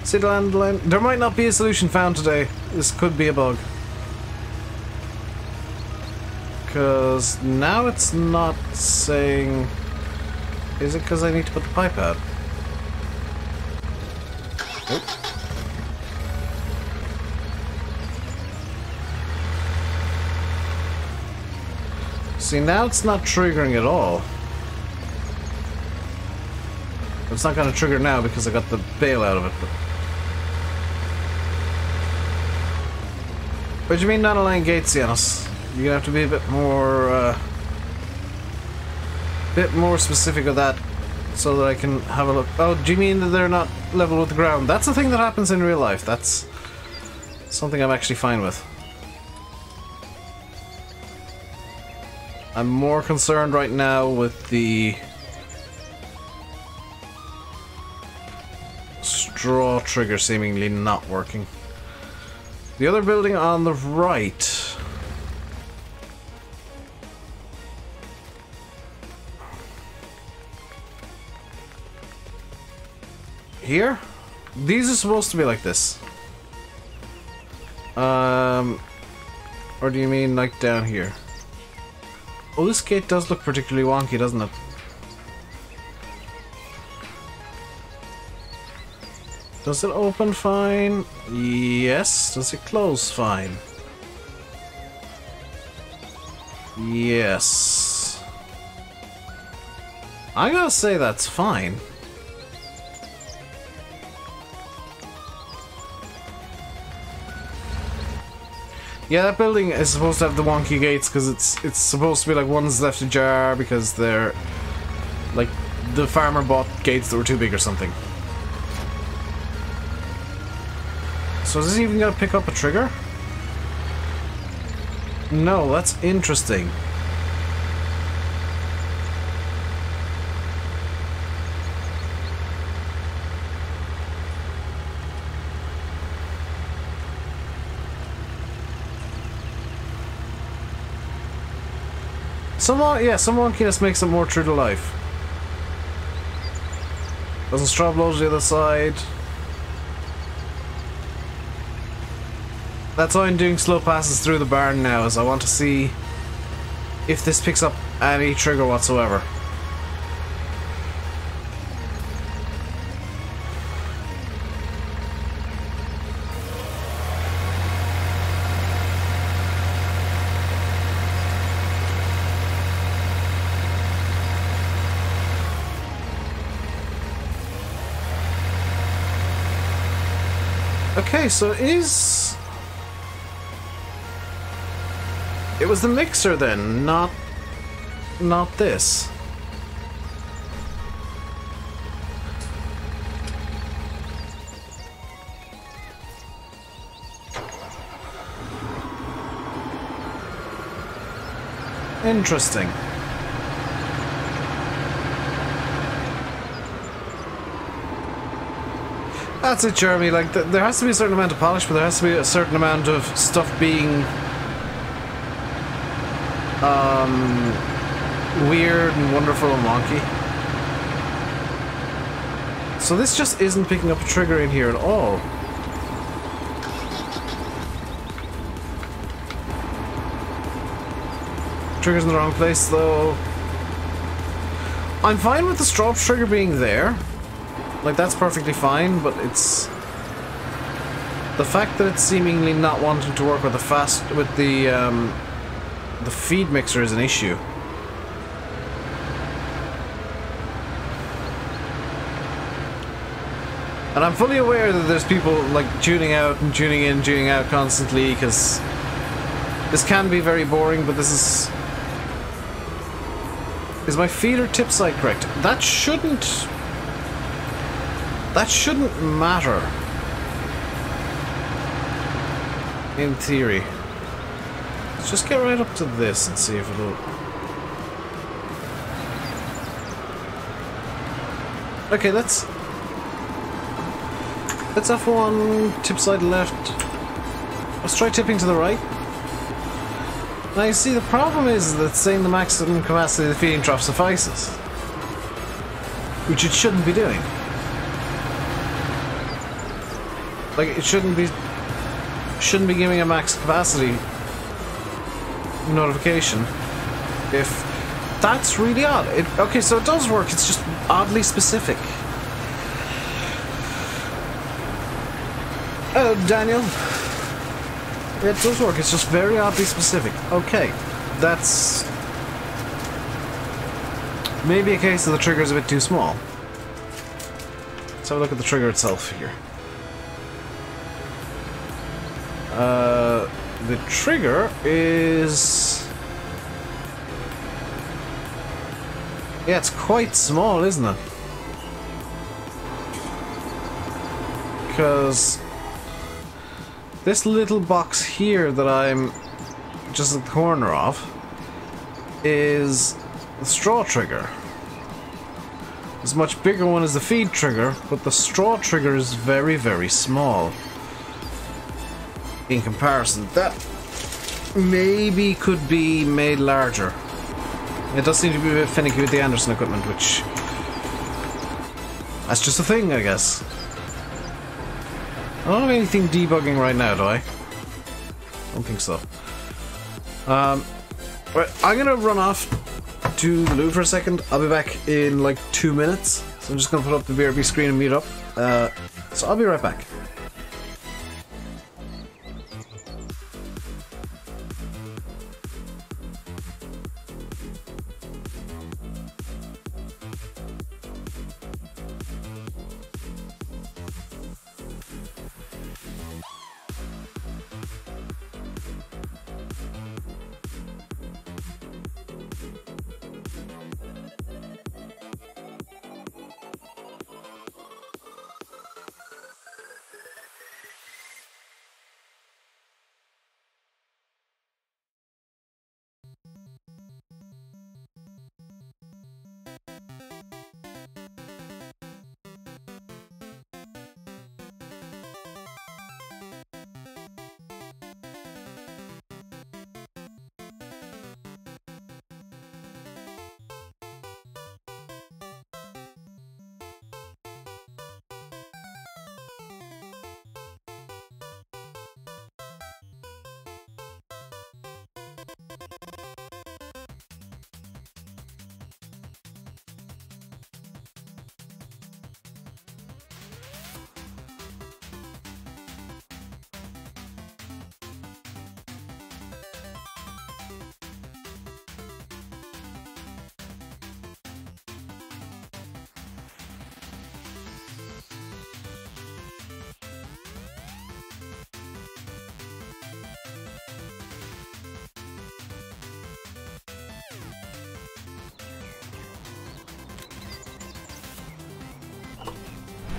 See the landline? There might not be a solution found today. This could be a bug. Because now it's not saying... Is it because I need to put the pipe out? Oh. See, now it's not triggering at all. It's not going to trigger now because I got the bail out of it. What do you mean not allowing gates, Yanis? You're gonna have to be a bit more specific of that, so that I can have a look. Oh, do you mean that they're not level with the ground? That's a thing that happens in real life. That's something I'm actually fine with. I'm more concerned right now with the straw trigger seemingly not working. The other building on the right. Here? These are supposed to be like this. Or do you mean like down here? Oh, this gate does look particularly wonky, doesn't it? Does it open fine? Yes. Does it close fine? Yes. I gotta say that's fine. Yeah, that building is supposed to have the wonky gates because it's supposed to be like one's left ajar because they're like the farmer bought gates that were too big or something. So is this even gonna pick up a trigger? No, that's interesting. Some wonkiness makes it more true to life. Doesn't straw blow to the other side. That's why I'm doing slow passes through the barn now, is I want to see if this picks up any trigger whatsoever. Okay, so it was the mixer then, not this. Interesting. That's it, Jeremy. Like, there has to be a certain amount of polish, but there has to be a certain amount of stuff being weird and wonderful and wonky. So this just isn't picking up a trigger in here at all. Trigger's in the wrong place, though. I'm fine with the straw trigger being there. Like, that's perfectly fine, but it's the fact that it's seemingly not wanting to work with the feed mixer is an issue. And I'm fully aware that there's people like tuning out and tuning in, tuning out constantly, because this can be very boring, but this is... Is my feeder tip side correct? That shouldn't matter. In theory. Let's just get right up to this and see if it'll... Okay, let's F1, tip side left. Let's try tipping to the right. Now you see, the problem is that saying the maximum capacity of the feeding trough suffices. Which it shouldn't be doing. Like, it shouldn't be giving a max capacity notification. If that's really odd. Okay, so it does work. It's just oddly specific. Daniel. It does work. It's just very oddly specific. Okay, that's maybe a case of the trigger's a bit too small. Let's have a look at the trigger itself here. The trigger is... yeah, it's quite small, isn't it? Because this little box here that I'm just at the corner of is the straw trigger. It's a much bigger one is the feed trigger, but the straw trigger is very, very small in comparison. That maybe could be made larger. It does seem to be a bit finicky with the Anderson equipment, which... that's just a thing, I guess. I don't have anything debugging right now, do I? Don't think so. Right, I'm gonna run off to the loo for a second. I'll be back in like 2 minutes. So I'm just gonna put up the BRB screen and mute up. So I'll be right back.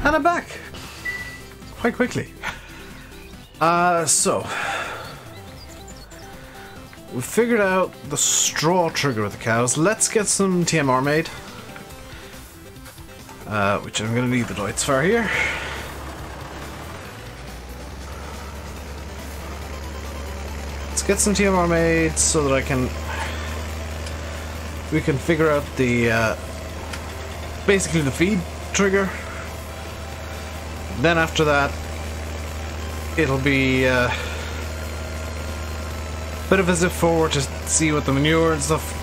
And I'm back! Quite quickly. So... we figured out the straw trigger with the cows. Let's get some TMR made. Which I'm gonna need the Deutz for here. Let's get some TMR made so that we can figure out the... basically the feed trigger. Then after that, it'll be a bit of a zip forward to see what the manure and stuff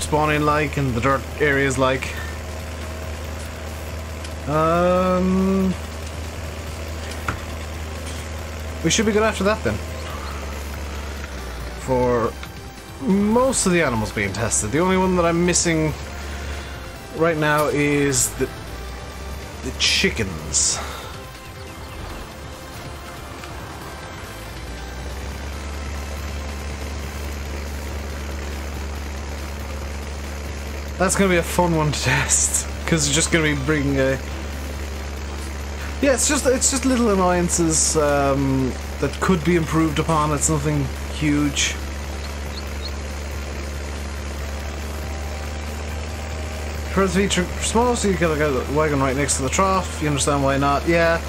spawning like and the dirt areas like. We should be good after that then. For most of the animals being tested. The only one that I'm missing right now is the chickens. That's gonna be a fun one to test, because it's just gonna be bringing a... yeah, it's just little annoyances that could be improved upon. It's nothing huge. For the feature small, so you get like a wagon right next to the trough. You understand why not? Yeah,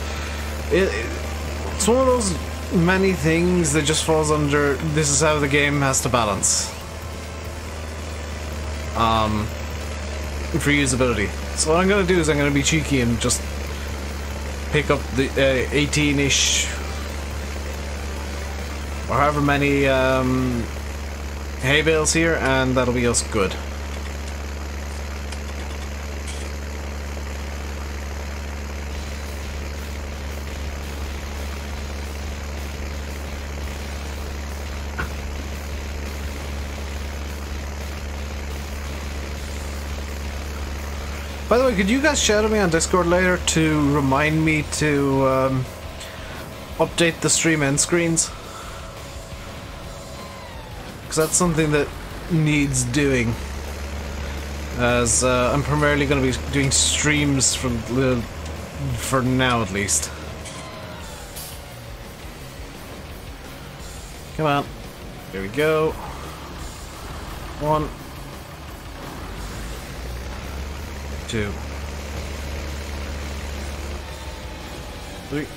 it's one of those many things that just falls under. This is how the game has to balance. For usability. So what I'm gonna do is I'm gonna be cheeky and just pick up the 18-ish or however many hay bales here, and that'll be us good. By the way, could you guys shout at me on Discord later to remind me to update the stream end screens? Because that's something that needs doing. As I'm primarily going to be doing streams for now at least. Come on. Here we go. 1, 2, 3.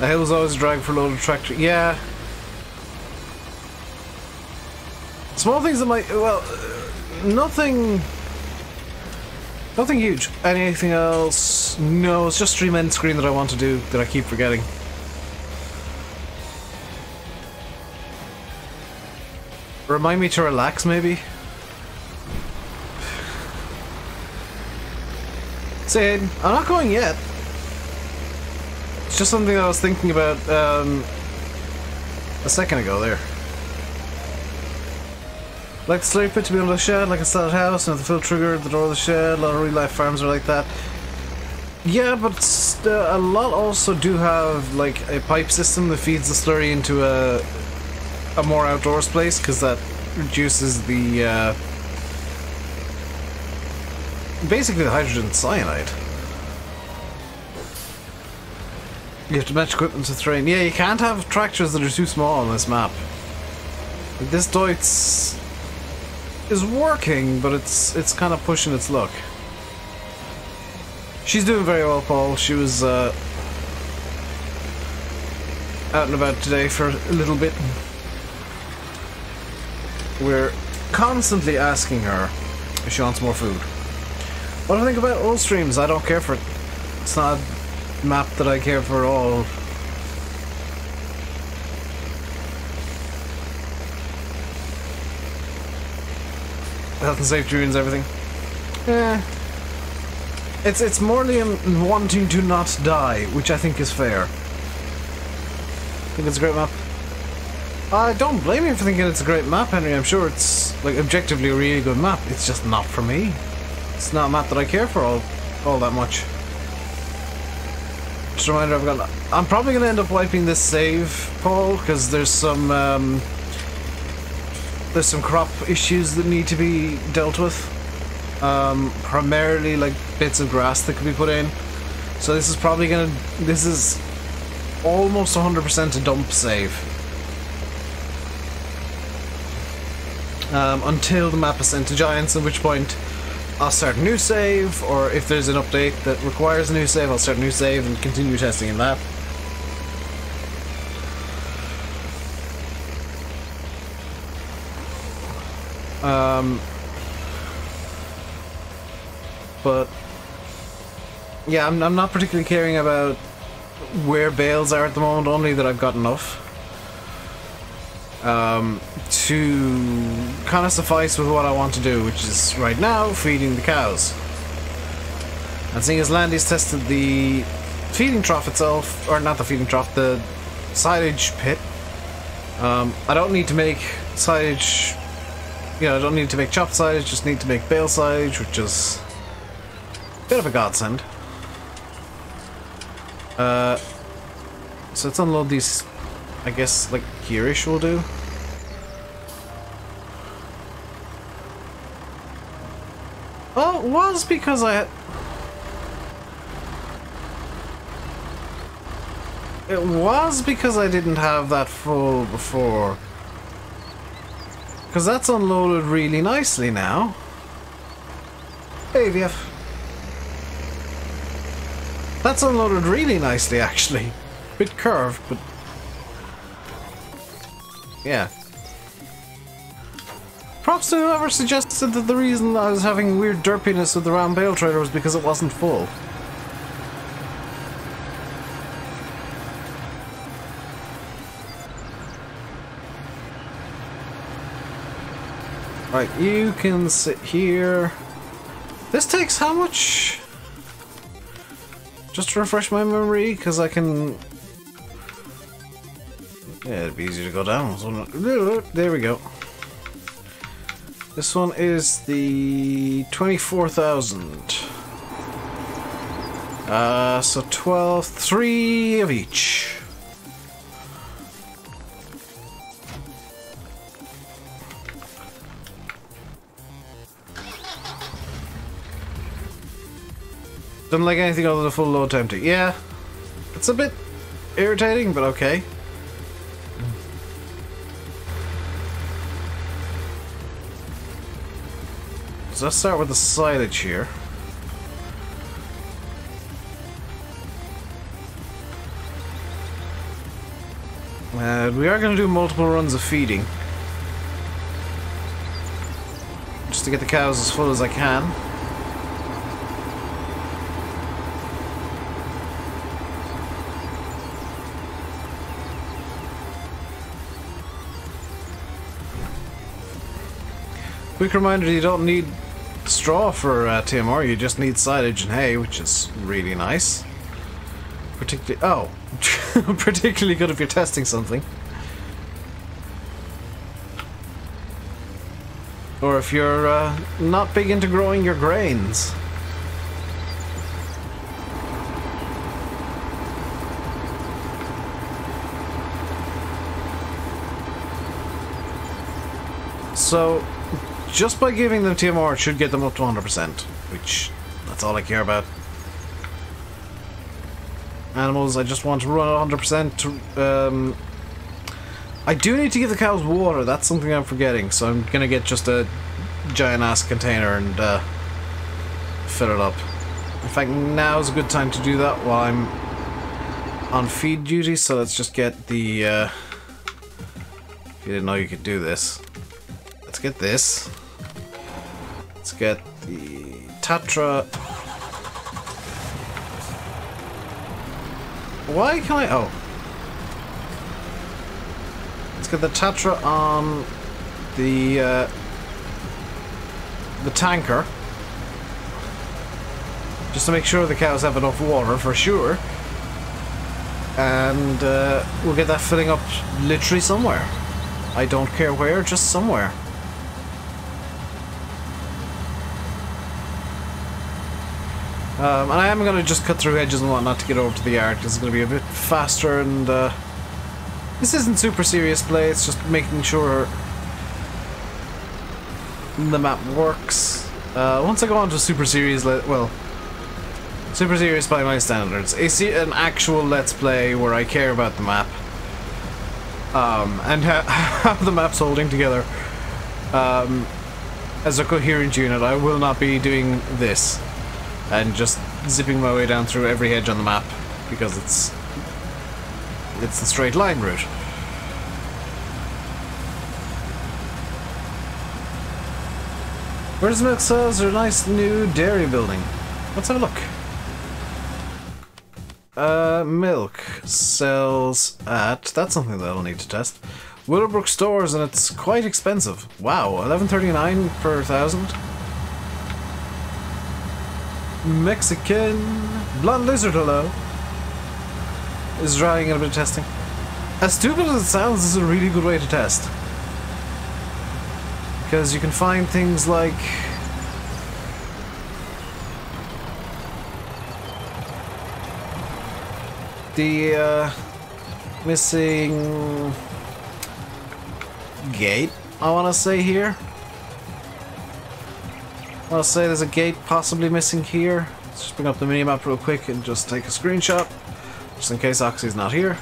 The hill was always a drag for a loaded tractor. Yeah. Small things that might, well, nothing huge. Anything else? No, it's just stream end screen that I want to do that I keep forgetting. Remind me to relax, maybe? Say, I'm not going yet. It's just something I was thinking about a second ago there. Like the slurry pit to be under the shed, like a solid house, and the fill trigger at the door of the shed. A lot of real life farms are like that. Yeah, but a lot also do have like a pipe system that feeds the slurry into a more outdoors place, because that reduces the basically the hydrogen cyanide. You have to match equipment to terrain. Yeah, you can't have tractors that are too small on this map. Like this Deutz is working, but it's kind of pushing its luck. She's doing very well, Paul. She was out and about today for a little bit. We're constantly asking her if she wants more food. What do I think about old streams? I don't care for it. It's not a map that I care for at all. Health and safety ruins everything. It's more Liam wanting to not die, which I think is fair. I think it's a great map. I don't blame you for thinking it's a great map, Henry. I'm sure it's like objectively a really good map. It's just not for me. It's not a map that I care for all that much. Just a reminder, I'm probably going to end up wiping this save, Paul, because there's some crop issues that need to be dealt with. Primarily like bits of grass that could be put in. So this is probably this is almost 100% a dump save. Until the map is sent to Giants, at which point I'll start a new save, or if there's an update that requires a new save, I'll start a new save and continue testing in that. But yeah, I'm not particularly caring about where bales are at the moment, only that I've got enough to kind of suffice with what I want to do, which is right now feeding the cows. And seeing as Landy's tested the feeding trough itself, or not the feeding trough, the silage pit, I don't need to make silage. I don't need to make chopped silage, just need to make bale silage, which is a bit of a godsend. So let's unload these, I guess, like here-ish will do. Oh, it was because I had... It was because I didn't have that full before. Because that's unloaded really nicely now. Hey, VF. That's unloaded really nicely, actually. Bit curved, but... yeah. Props to whoever suggested that the reason I was having weird derpiness with the round bale trailer was because it wasn't full. Right, you can sit here. This takes how much? Just to refresh my memory, because I can... Yeah, it'd be easy to go down. There we go. This one is the 24,000. So 12, 3 of each. Don't like anything other than a full load time to. Yeah, it's a bit irritating, but okay. So let's start with the silage here. And we are going to do multiple runs of feeding. Just to get the cows as full as I can. Quick reminder, you don't need straw for TMR, you just need silage and hay, which is really nice. Particularly good if you're testing something. Or if you're not big into growing your grains. So, just by giving them TMR, it should get them up to 100%, which, that's all I care about. Animals, I just want to run at 100%. I do need to give the cows water, that's something I'm forgetting, so I'm gonna get just a giant-ass container and fill it up. In fact, now's a good time to do that while I'm on feed duty, so let's just get the... if you didn't know you could do this. Let's get this. Let's get the Tatra. Why can I? Oh. Let's get the Tatra on the tanker. Just to make sure the cows have enough water for sure. And we'll get that filling up literally somewhere. I don't care where, just somewhere. And I am going to just cut through hedges and whatnot to get over to the yard, because it's going to be a bit faster, and this isn't super serious play, it's just making sure the map works. Once I go on to super serious, well, super serious by my standards, an actual let's play where I care about the map, and how the map's holding together as a coherent unit, I will not be doing this. And just zipping my way down through every hedge on the map, because it's the straight line route. Where's Milk Cells? There's a nice new dairy building. Let's have a look. Milk sells at... That's something that I'll need to test. Willowbrook Stores, and it's quite expensive. Wow, $11.39 per 1,000. Mexican blonde lizard, hello, is driving in a bit of testing. As stupid as it sounds, this is a really good way to test, because you can find things like the missing gate, I want to say here. I'll say there's a gate possibly missing here. Let's just bring up the minimap real quick and just take a screenshot, just in case Oxy's not here.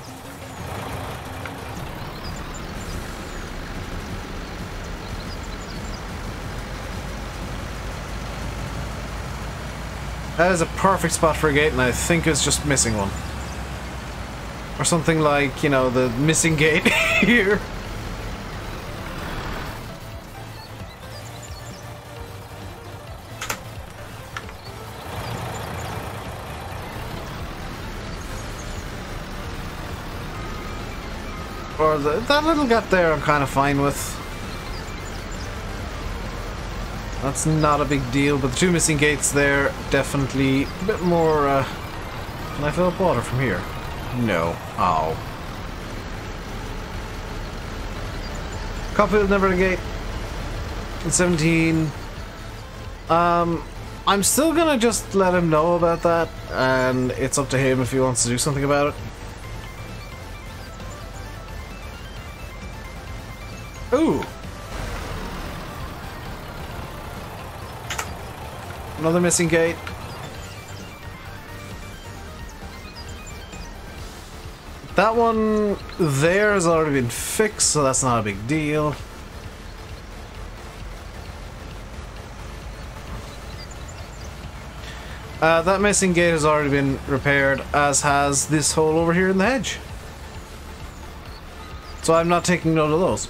That is a perfect spot for a gate, and I think it's just missing one. Or something like, you know, the missing gate here. Or that little gap there I'm kind of fine with. That's not a big deal, but the two missing gates there, definitely a bit more, Can I fill up water from here? No. Oh. Copfield never a gate. 17. I'm still gonna just let him know about that, and it's up to him if he wants to do something about it. Ooh! Another missing gate. That one there has already been fixed, so that's not a big deal. That missing gate has already been repaired, as has this hole over here in the hedge. So I'm not taking note of those.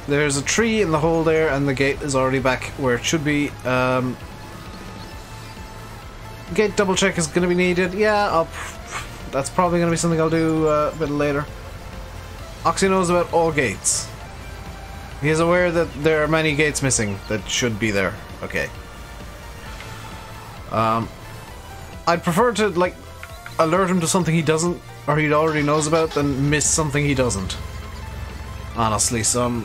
There's a tree in the hole there, and the gate is already back where it should be. Gate double check is going to be needed. Yeah, that's probably going to be something I'll do a bit later. Oxy knows about all gates. He is aware that there are many gates missing that should be there. Okay. I'd prefer to, like, alert him to something he doesn't, or he already knows about, than miss something he doesn't. Honestly, so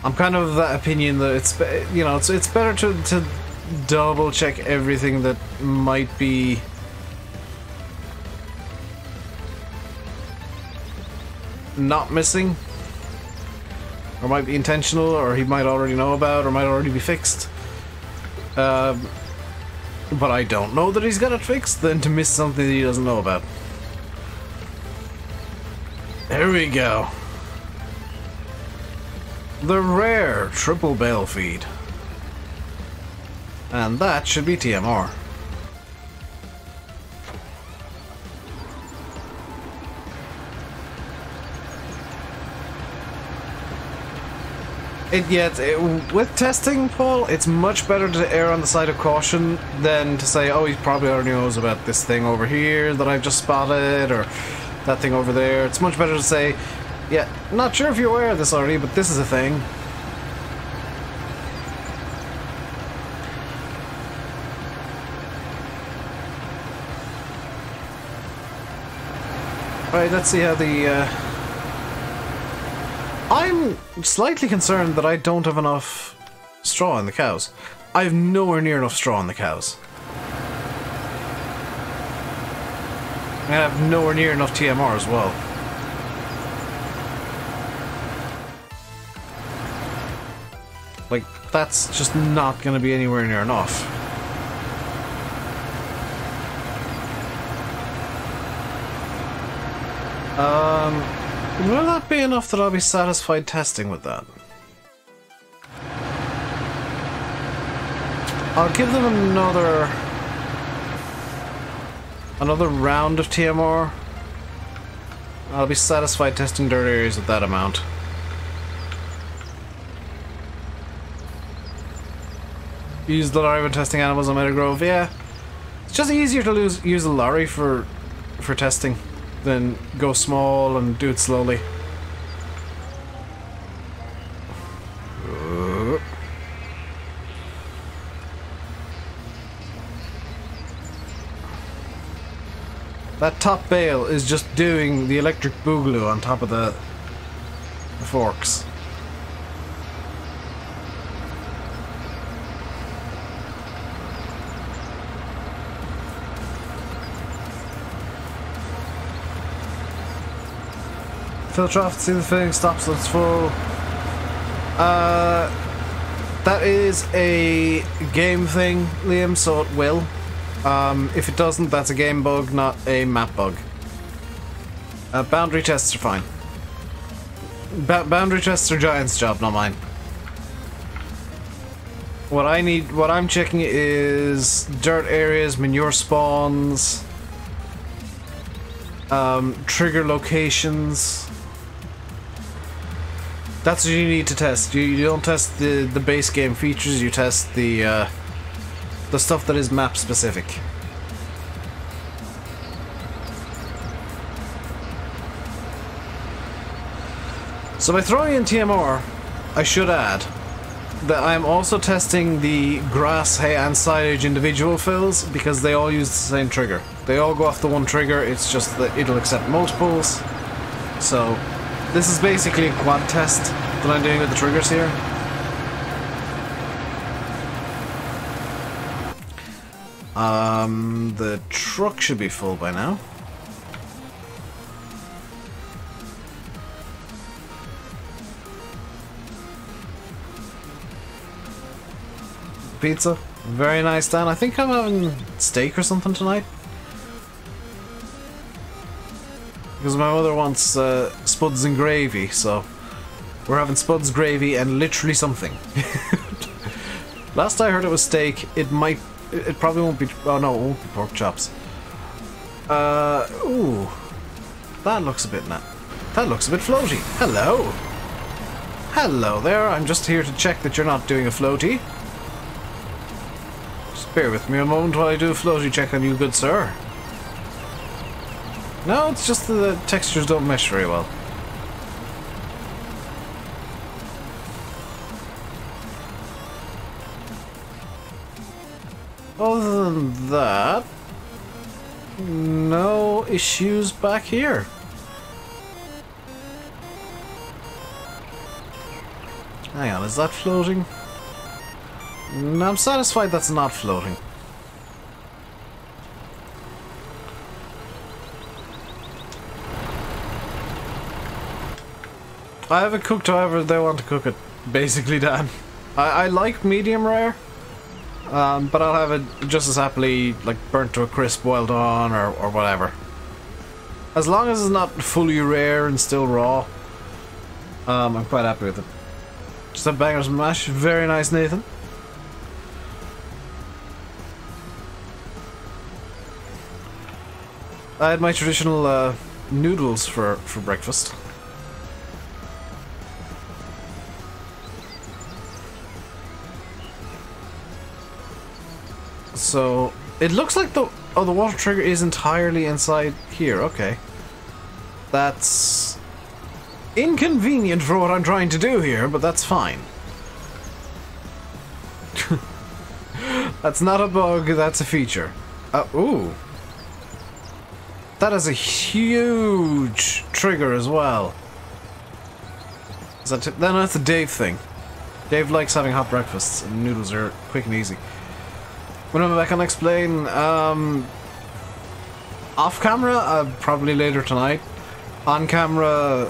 I'm kind of of that opinion that it's, you know, it's better to double check everything that might be not missing, or might be intentional, or he might already know about, or might already be fixed. But I don't know that he's got it fixed, than to miss something that he doesn't know about. There we go. The rare triple bale feed. And that should be TMR. With testing, Paul, it's much better to err on the side of caution than to say, oh, he probably already knows about this thing over here that I've just spotted, or that thing over there. It's much better to say, yeah, not sure if you're aware of this already, but this is a thing. Alright, let's see how the, I'm slightly concerned that I don't have enough straw in the cows. I have nowhere near enough straw in the cows. I have nowhere near enough TMR as well. Like, that's just not going to be anywhere near enough. Will that be enough that I'll be satisfied testing with that? I'll give them another round of TMR. I'll be satisfied testing dirt areas with that amount. Use the lorry when testing animals on Meadow Grove, yeah. It's just easier to use a lorry for testing than go small and do it slowly. That top bale is just doing the electric boogaloo on top of the forks. Filter off to see the filling stops so it's full. That is a game thing, Liam, so it will. If it doesn't, that's a game bug, not a map bug. Boundary tests are fine. Boundary tests are Giant's job, not mine. What I'm checking is dirt areas, manure spawns, trigger locations. That's what you need to test. You don't test the base game features, you test the stuff that is map specific. So by throwing in TMR, I should add that I'm also testing the grass, hay and silage individual fills because they all use the same trigger. They all go off the one trigger, it's just that it'll accept multiples. So this is basically a quad test that I'm doing with the triggers here. The truck should be full by now. Pizza. Very nice, Dan. I think I'm having steak or something tonight. Because my mother wants spuds and gravy, so we're having spuds, gravy, and literally something. Last I heard it was steak. It probably won't be... Oh no, it won't be pork chops. Ooh. That looks a bit that looks a bit floaty. Hello. Hello there. I'm just here to check that you're not doing a floaty. Bear with me a moment while I do a floaty check on you, good sir. No, it's just the textures don't mesh very well. Other than that, no issues back here. Hang on, is that floating? No, I'm satisfied that's not floating. I have it cooked however they want to cook it, basically, Dan. I like medium rare, but I'll have it just as happily like burnt to a crisp, boiled on, or whatever. As long as it's not fully rare and still raw, I'm quite happy with it. Just a bangers mash, very nice, Nathan. I had my traditional noodles for breakfast. So it looks like the water trigger is entirely inside here. Okay, that's inconvenient for what I'm trying to do here, but that's fine. That's not a bug. That's a feature. Ooh. That is a huge trigger as well. Is that then that's a Dave thing. Dave likes having hot breakfasts, and noodles are quick and easy. When I'm back on Explain, off camera, probably later tonight. On camera,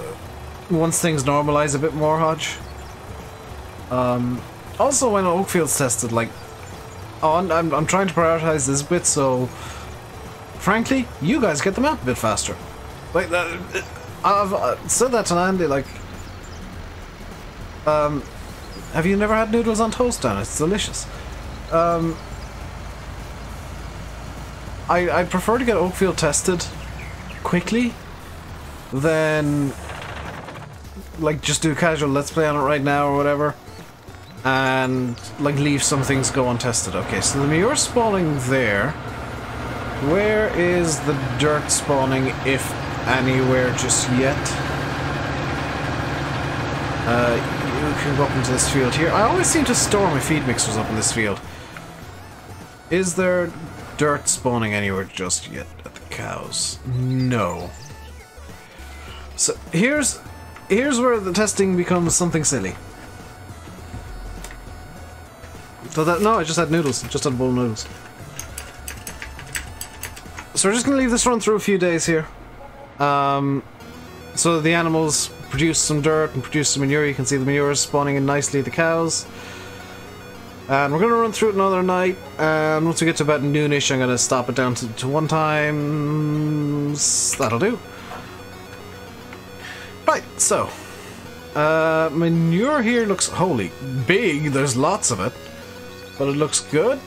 once things normalize a bit more, Hodge. Also, when Oakfield's tested, like, I'm trying to prioritize this bit, so. Frankly, you guys get them out a bit faster. Like, I've said that to Andy, like... have you never had noodles on toast, Dan? It's delicious. I prefer to get Oakfield tested quickly than... like, just do casual let's play on it right now or whatever. And, like, leave some things go untested. Okay, so the Manure spawning there... Where is the dirt spawning, if anywhere, just yet? You can go up into this field here. I always seem to store my feed mixers up in this field. Is there dirt spawning anywhere just yet at the cows? No. So here's where the testing becomes something silly. So no, I just had noodles. Just had a bowl of noodles. So we're just going to leave this run through a few days here. So the animals produce some dirt and produce some manure. You can see the manure is spawning in nicely the cows. And we're going to run through it another night. And once we get to about noonish, I'm going to stop it down to 1 time. That'll do. Right, so. Manure here looks, holy, big. There's lots of it. But it looks good.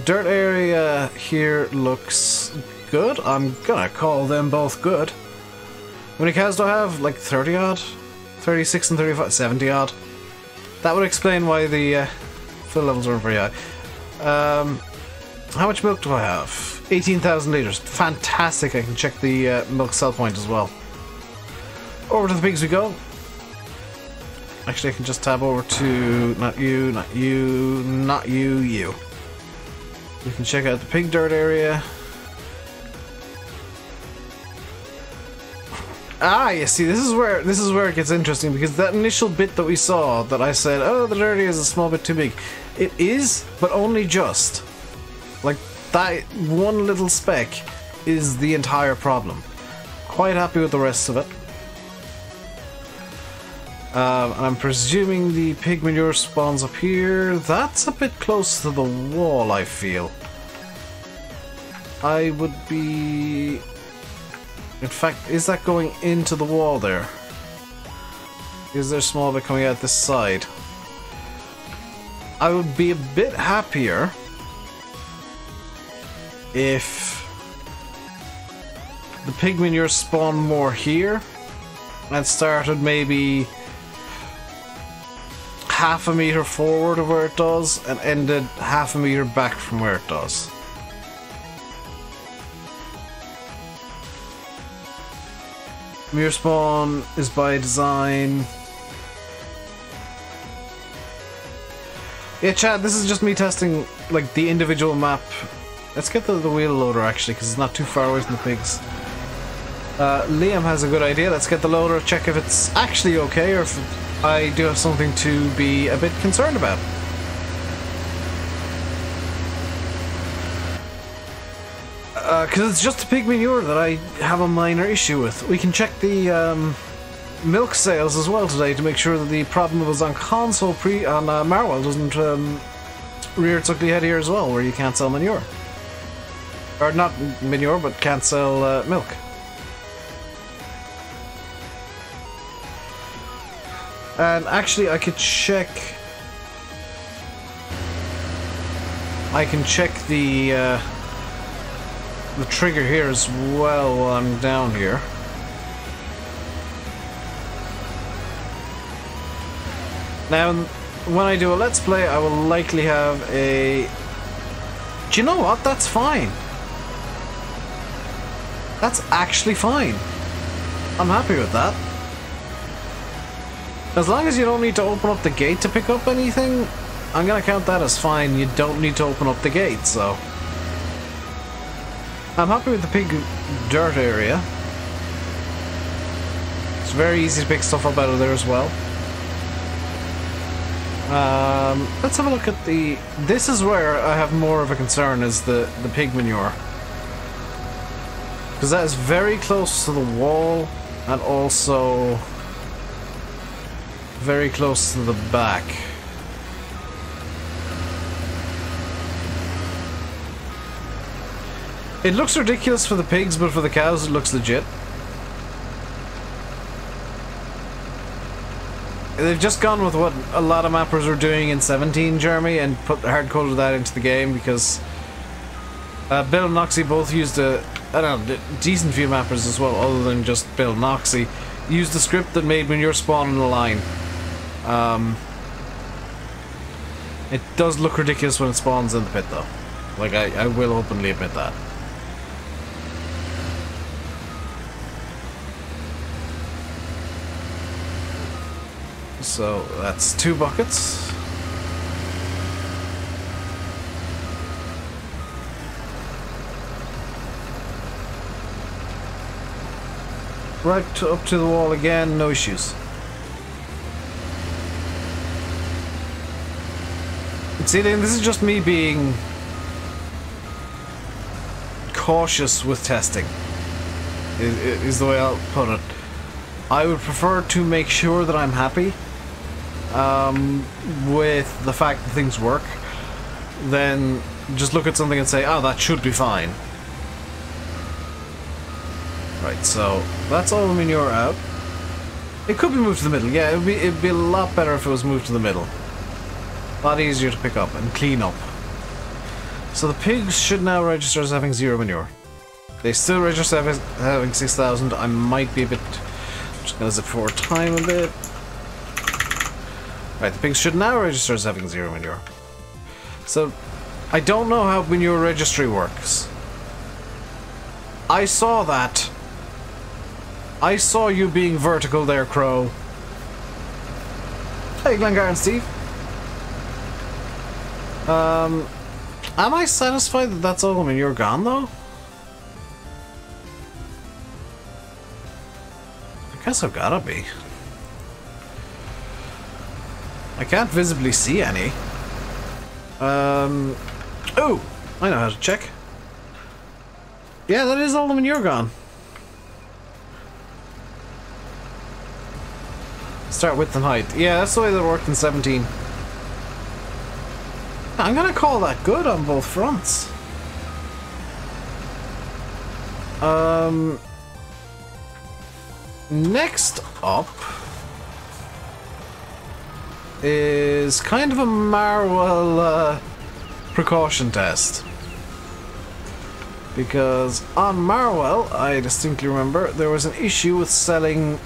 Dirt area here looks good. I'm gonna call them both good. How many cows do I have? Like 30 odd? 36 and 35, 70 odd. That would explain why the fill levels aren't very high. How much milk do I have? 18,000 litres. Fantastic. I can check the milk sell point as well. Over to the pigs we go. Actually, I can just tab over to not you, not you, not you, you. You can check out the pig dirt area. Ah, you see, this is where it gets interesting, because that initial bit that we saw that I said, oh, the dirt area is a small bit too big. It is, but only just. Like, that one little speck is the entire problem. Quite happy with the rest of it. And I'm presuming the pig manure spawns up here. That's a bit close to the wall, I feel. I would be... In fact, is that going into the wall there? Is there a small bit coming out this side? I would be a bit happier if the pig manure spawned more here and started maybe half a meter forward of where it does and ended half a meter back from where it does. Manure spawn is by design. Yeah, Chad, this is just me testing like the individual map. Let's get the wheel loader actually, because it's not too far away from the pigs. Liam has a good idea. Let's get the loader, check if it's actually okay or if I do have something to be a bit concerned about. Because it's just the pig manure that I have a minor issue with. We can check the milk sales as well today to make sure that the problem was on console on Marwell doesn't rear its ugly head here as well, where you can't sell manure. Or not manure, but can't sell milk. And actually, I could check. I can check the trigger here as well while I'm down here. Now, when I do a Let's Play, I will likely have a... Do you know what? That's fine. That's actually fine. I'm happy with that. As long as you don't need to open up the gate to pick up anything, I'm gonna count that as fine. You don't need to open up the gate, so... I'm happy with the pig dirt area. It's very easy to pick stuff up out of there as well. Let's have a look at the... This is where I have more of a concern, is the pig manure. Because that is very close to the wall, and also very close to the back. It looks ridiculous for the pigs, but for the cows it looks legit. They've just gone with what a lot of mappers were doing in 17, Jeremy, and hard-coded that into the game, because Bill and Noxie both used a decent few mappers as well, other than just Bill and Noxie, used the script that made manure spawn in a line. It does look ridiculous when it spawns in the pit, though. Like, I will openly admit that. So that's 2 buckets. Right up to the wall again, no issues. See, this is just me being cautious with testing, is the way I'll put it. I would prefer to make sure that I'm happy with the fact that things work, than just look at something and say, oh, that should be fine. Right, so that's all the manure out. It could be moved to the middle. Yeah, it'd be a lot better if it was moved to the middle. A lot easier to pick up and clean up. So the pigs should now register as having 0 manure. They still register as having 6,000. I might be a bit... just gonna zip forward time a bit. Right, the pigs should now register as having 0 manure. So, I don't know how manure registry works. I saw that. I saw you being vertical there, Crow. Hey, Glengar and Steve. Am I satisfied that that's all when you're gone, though? I guess I've gotta be. I can't visibly see any. Oh! I know how to check. Yeah, that is all when you're gone. Start width and height. Yeah, that's the way that worked in 17. I'm gonna call that good on both fronts. Next up is kind of a Marwell precaution test. Because on Marwell, I distinctly remember, there was an issue with selling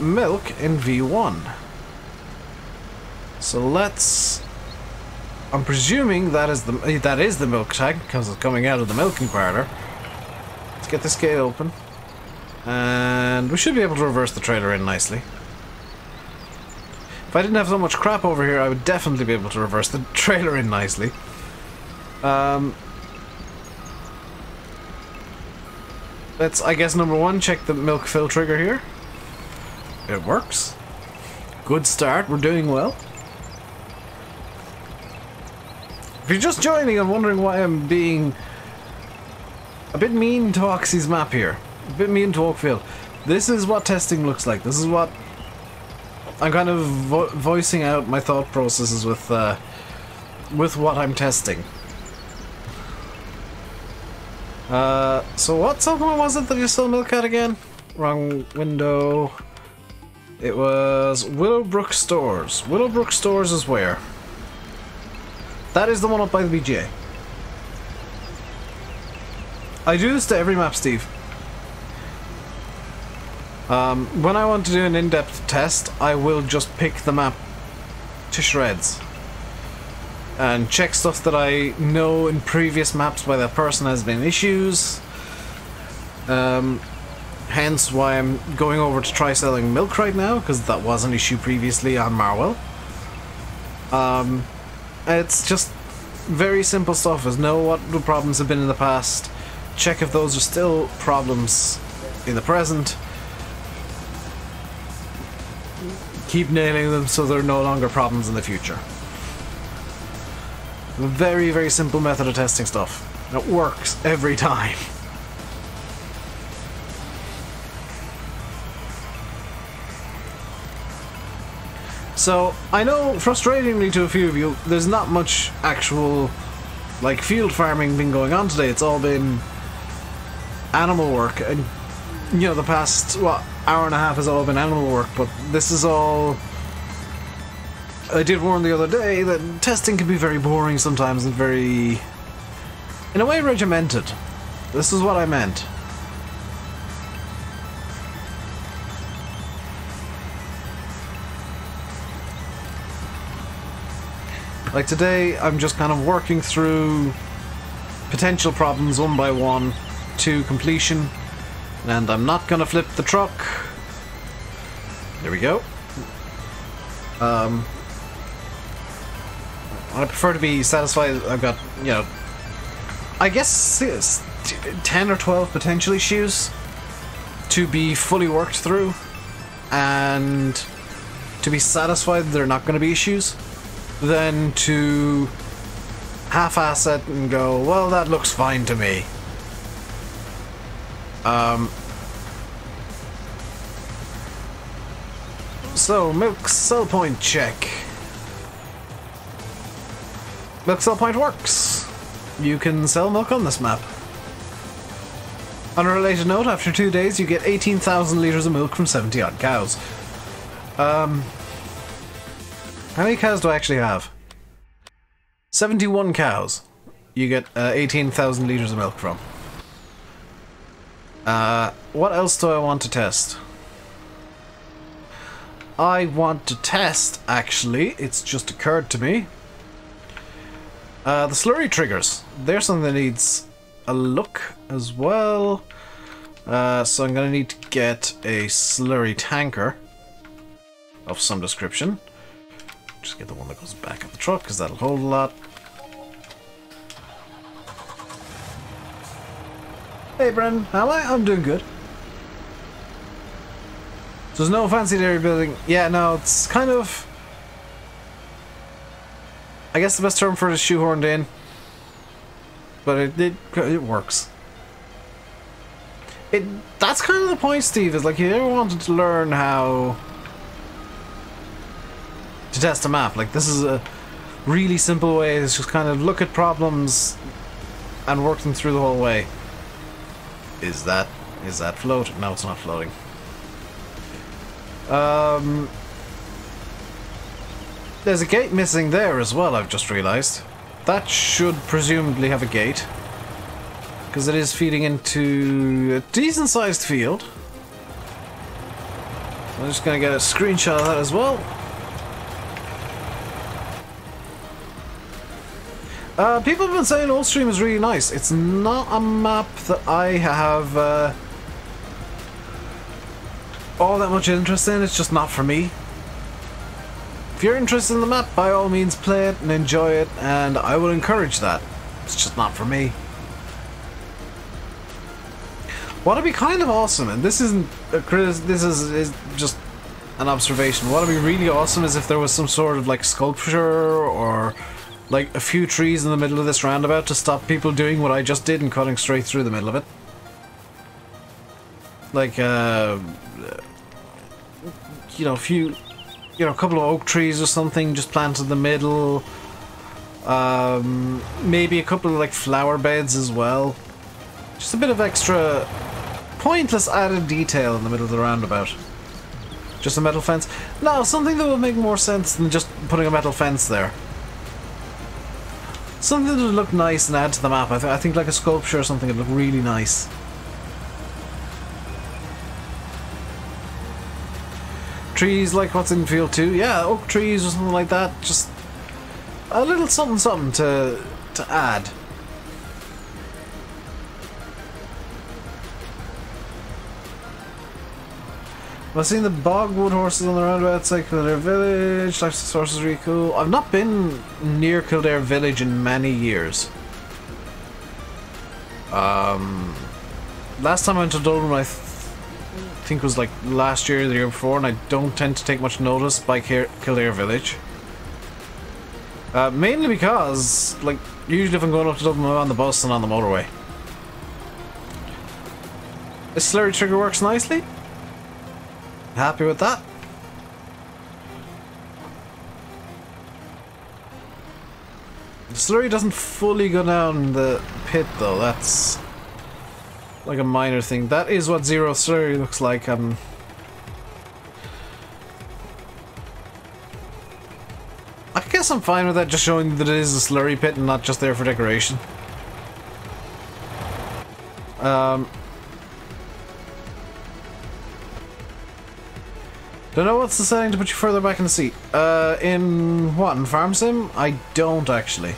milk in V1. So let's... I'm presuming that is the milk tank, because it's coming out of the milking parlour. Let's get this gate open. And we should be able to reverse the trailer in nicely. If I didn't have so much crap over here, I would definitely be able to reverse the trailer in nicely. Let's, I guess, number one, check the milk fill trigger here. It works. Good start, we're doing well. If you're just joining and wondering why I'm being a bit mean to Oxy's map here, a bit mean to Oakfield, this is what testing looks like. This is what I'm kind of voicing out my thought processes with what I'm testing. So what supplement was it that you still milk at again? Wrong window. It was Willowbrook Stores. Willowbrook Stores is where? That is the one up by the BGA. I do this to every map, Steve. When I want to do an in-depth test, I will just pick the map to shreds. And check stuff that I know in previous maps by that person has been issues. Hence why I'm going over to try selling milk right now, because that was an issue previously on Marwell. It's just very simple stuff, is know what the problems have been in the past, check if those are still problems in the present, keep nailing them so they're no longer problems in the future. A very, very simple method of testing stuff. And it works every time. So, I know, frustratingly to a few of you, there's not much actual, like, field farming been going on today. It's all been animal work. And, you know, the past, what, hour and a half has all been animal work, but this is all... I did warn the other day that testing can be very boring sometimes and very, in a way, regimented. This is what I meant. Like today, I'm just kind of working through potential problems one by one to completion, and I'm not gonna flip the truck. There we go. I prefer to be satisfied. I've got, you know, I guess 10 or 12 potential issues to be fully worked through, and to be satisfied that they're not going to be issues, than to half-ass it and go, well, that looks fine to me. So, milk sell point check. Milk sell point works. You can sell milk on this map. On a related note, after 2 days you get 18,000 litres of milk from 70 odd cows. How many cows do I actually have? 71 cows. You get 18,000 litres of milk from. What else do I want to test? I want to test, actually, it's just occurred to me, the slurry triggers. They're something that needs a look as well. So I'm going to need to get a slurry tanker. of some description. Just get the one that goes back of the truck, because that'll hold a lot. Hey Brendan, how am I? I'm doing good. So there's no fancy dairy building. Yeah, no, it's kind of... I guess the best term for it is shoehorned in. But it works. That's kind of the point, Steve, is like you ever wanted to learn how to test a map. Like this is a really simple way to just kind of look at problems and work them through the whole way. Is that floating? No, it's not floating. There's a gate missing there as well, I've just realised. That should presumably have a gate, because it is feeding into a decent sized field. I'm just going to get a screenshot of that as well. People have been saying Oldstream is really nice. It's not a map that I have all that much interest in. It's just not for me. If you're interested in the map, by all means play it and enjoy it, and I will encourage that. It's just not for me. What'd be kind of awesome, and this isn't a criticism, this is just an observation. What'd be really awesome is if there was some sort of like sculpture or like a few trees in the middle of this roundabout to stop people doing what I just did and cutting straight through the middle of it. Like, you know, a couple of oak trees or something just planted in the middle. Maybe a couple of like flower beds as well. Just a bit of extra pointless added detail in the middle of the roundabout. Just a metal fence? No, something that would make more sense than just putting a metal fence there. Something that would look nice and add to the map. I think like a sculpture or something would look really nice. Trees like what's in field 2, yeah, oak trees or something like that. Just a little something to add. I've seen the bogwood horses on the roundabout outside Kildare Village. Life source is really cool. I've not been near Kildare Village in many years. Last time I went to Dublin, I think was like last year or the year before, and I don't tend to take much notice by Kildare Village. Mainly because, like, usually if I'm going up to Dublin, I'm on the bus and on the motorway. This slurry trigger works nicely. Happy with that. The slurry doesn't fully go down the pit though, that's like a minor thing. That is what zero slurry looks like. I guess I'm fine with that, just showing that it is a slurry pit and not just there for decoration. Don't know what's the setting to put you further back in the seat. In what? In Farm Sim? I don't actually.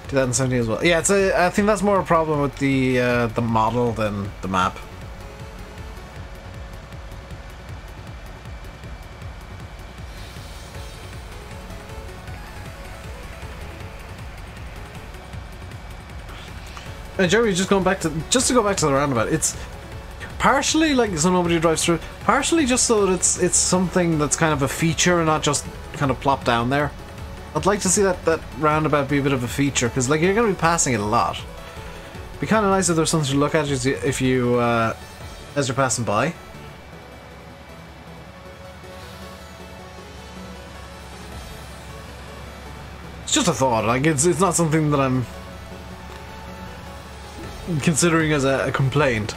2017 as well. Yeah, I think that's more a problem with the model than the map. And Jerry, just to go back to the roundabout. It's partially like so nobody drives through. Partially just so that it's something that's kind of a feature and not just kind of plop down there. I'd like to see that roundabout be a bit of a feature, because like you're going to be passing it a lot. It'd be kind of nice if there's something to look at if you as you're passing by. It's just a thought. Like it's not something that I'm considering as a complaint.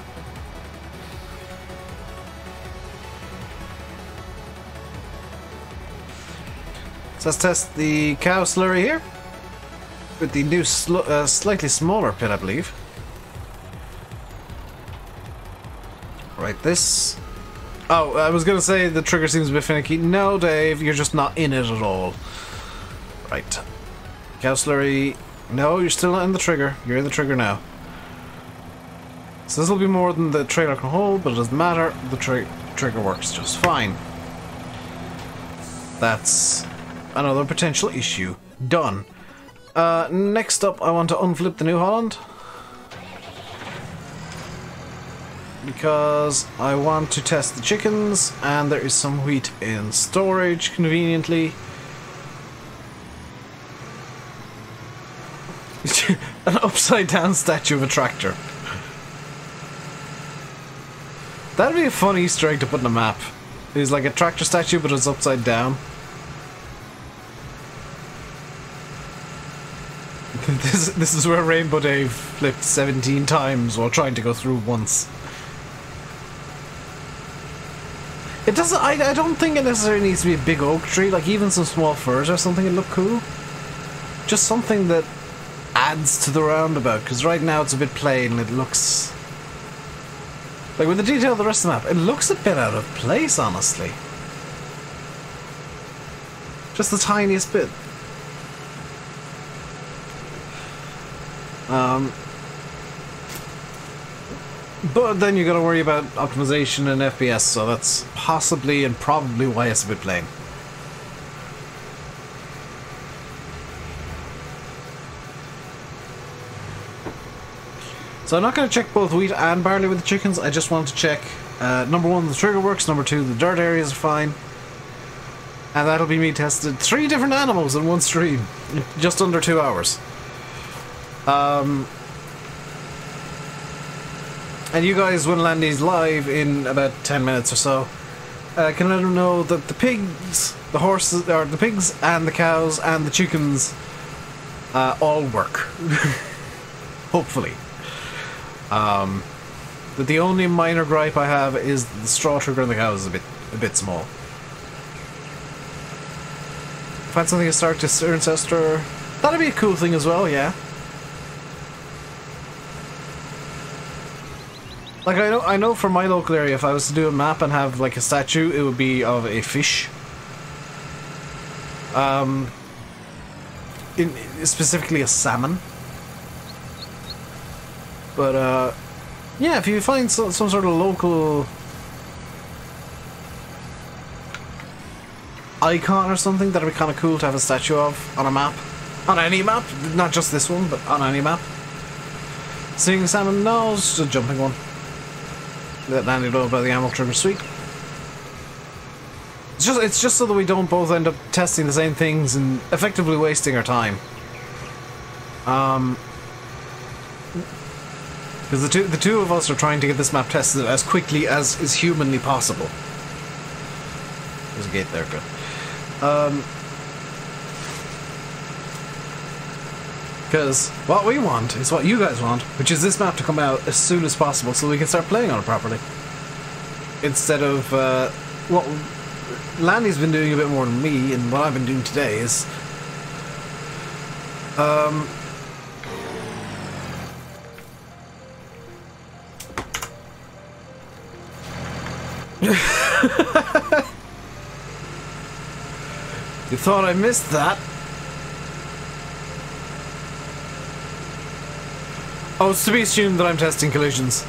So let's test the cow slurry here with the new slightly smaller pit, I believe. Right, this. Oh, I was gonna say the trigger seems a bit finicky. No, Dave, you're just not in it at all. Right, cow slurry. No, you're still not in the trigger. You're in the trigger now. So this will be more than the trailer can hold, but it doesn't matter. The trigger works just fine. That's another potential issue. Done. Next up, I want to unflip the New Holland. Because I want to test the chickens, and there is some wheat in storage, conveniently. An upside-down statue of a tractor. That'd be a fun Easter egg to put in a map. It's like a tractor statue, but it's upside down. This is where Rainbow Dave flipped 17 times while trying to go through once. It doesn't. I don't think it necessarily needs to be a big oak tree. Like even some small firs or something would look cool. Just something that adds to the roundabout. Because right now it's a bit plain. It looks like with the detail of the rest of the map, it looks a bit out of place, honestly. Just the tiniest bit. But then you gotta worry about optimization and FPS, so that's possibly and probably why it's a bit plain. So I'm not gonna check both wheat and barley with the chickens, I just want to check number one, the trigger works, number two, the dirt areas are fine. And that'll be me tested 3 different animals in one stream, in just under 2 hours. And you guys, when Landy's live in about 10 minutes or so, can let him know that the pigs, the horses, or the pigs and the cows and the chickens all work. Hopefully. That the only minor gripe I have is the straw trigger on the cows is a bit small. Find something to start to ancestor. That'd be a cool thing as well, yeah. Like I know from my local area, if I was to do a map and have like a statue, it would be of a fish. Specifically a salmon. But yeah, if you find some sort of local icon or something, that'd be kind of cool to have a statue of on a map. On any map, not just this one, but on any map. Seeing salmon? No, it's just a jumping one. Let Landy know about the animal trimmer suite. It's just so that we don't both end up testing the same things and effectively wasting our time. Because the two of us are trying to get this map tested as quickly as is humanly possible. There's a gate there, good. Because what we want is what you guys want, which is this map to come out as soon as possible so we can start playing on it properly. Instead of, what Landy's been doing a bit more than me, and what I've been doing today is, You thought I missed that? Oh, it's to be assumed that I'm testing collisions.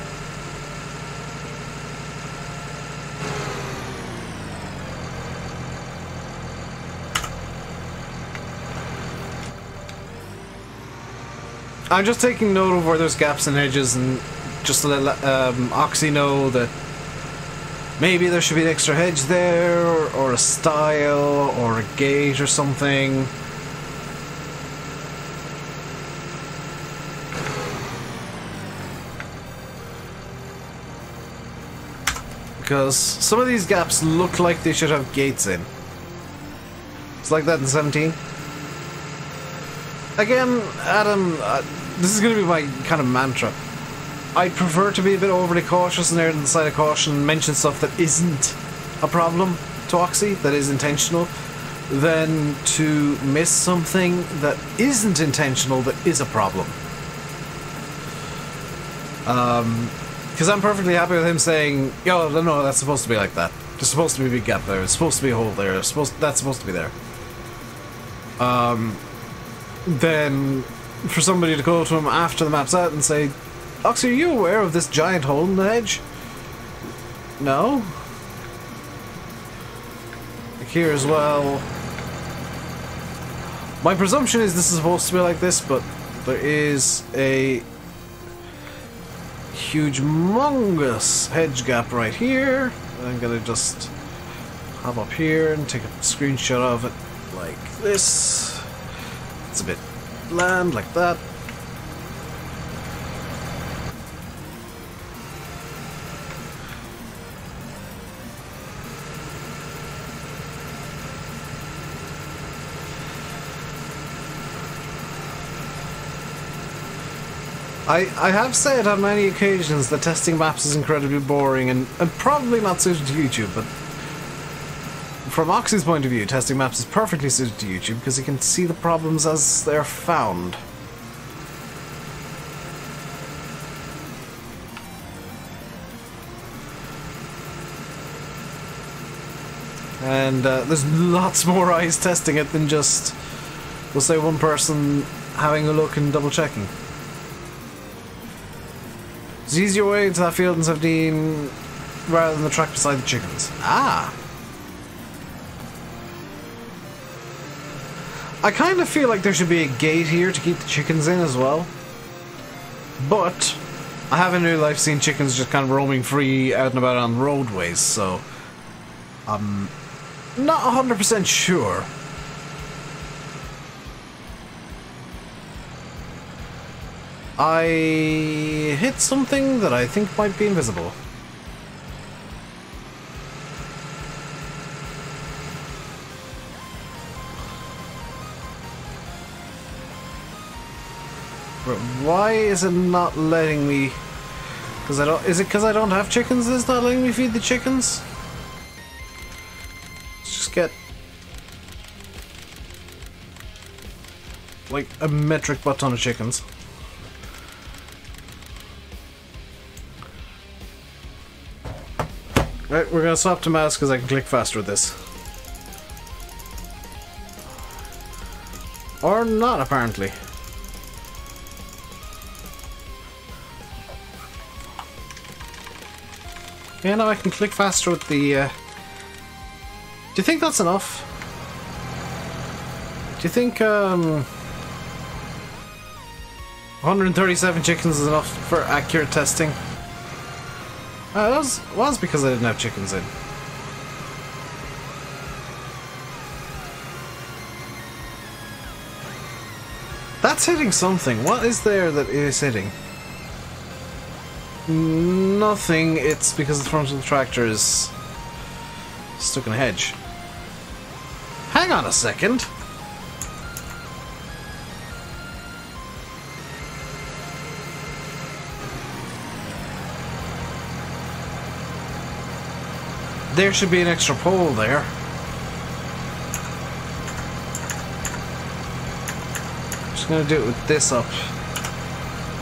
I'm just taking note of where there's gaps in edges and just to let Oxy know that maybe there should be an extra hedge there, or a stile, or a gate or something. Because some of these gaps look like they should have gates in. It's like that in 17. Again, Adam, this is going to be my kind of mantra. I'd prefer to be a bit overly cautious and err on the side of caution and mention stuff that isn't a problem to Oxy, that is intentional, than to miss something that isn't intentional that is a problem. Because I'm perfectly happy with him saying, yo, no, that's supposed to be like that. There's supposed to be a big gap there. There's supposed to be a hole there. That's supposed to be there. Then for somebody to go to him after the map's out and say, Oxy, are you aware of this giant hole in the hedge? No? here as well. My presumption is this is supposed to be like this, but there is a humongous hedge gap right here. I'm gonna just hop up here and take a screenshot of it like this. It's a bit bland like that. I have said on many occasions that testing maps is incredibly boring and probably not suited to YouTube, but from Oxy's point of view, testing maps is perfectly suited to YouTube because he can see the problems as they're found. And there's lots more eyes testing it than just, we'll say, one person having a look and double checking. It's an easier way into that field in 17 rather than the track beside the chickens. Ah! I kind of feel like there should be a gate here to keep the chickens in as well. But I have in real life seen chickens just kind of roaming free out and about on roadways, so I'm not 100% sure. I hit something that I think might be invisible. But why is it not letting me? Because I don't. Is it because I don't have chickens? It's not letting me feed the chickens. Let's just get like a metric butt ton of chickens. Right, we're gonna swap to mouse because I can click faster with this. Or not, apparently. Yeah, now I can click faster with the... Do you think that's enough? Do you think 137 chickens is enough for accurate testing? That was because I didn't have chickens in. That's hitting something. What is there that is hitting? Nothing. It's because the front of the tractor is stuck in a hedge. Hang on a second. There should be an extra pole there. I'm just gonna do it with this up,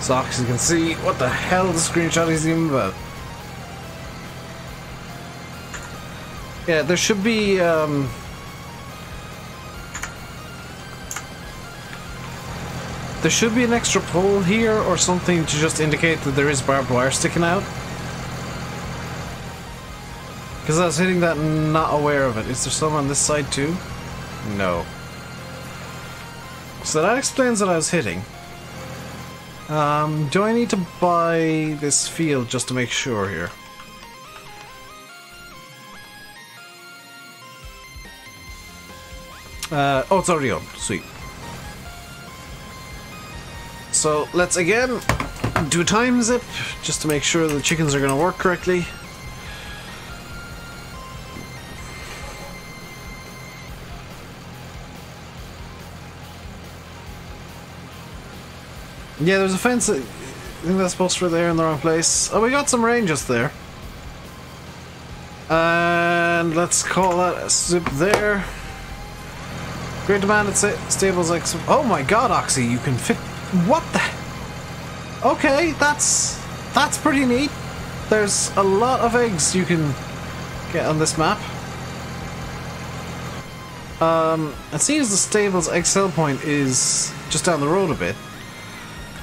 so Oxy can see what the hell the screenshot is even about. Yeah, there should be an extra pole here or something to just indicate that there is barbed wire sticking out. Because I was hitting that and not aware of it. Is there some on this side too? No. So that explains what I was hitting. Do I need to buy this field just to make sure here? Oh, it's already on. Sweet. So let's again do a time zip just to make sure the chickens are going to work correctly. Yeah, there's a fence. I think that's supposed to be there in the wrong place. Oh, we got some rain just there. And let's call that a zip there. Great demand at stables like... Oh my god, Oxy, you can fit... What the... Okay, that's pretty neat. There's a lot of eggs you can get on this map. It seems the stable's egg sell point is just down the road a bit.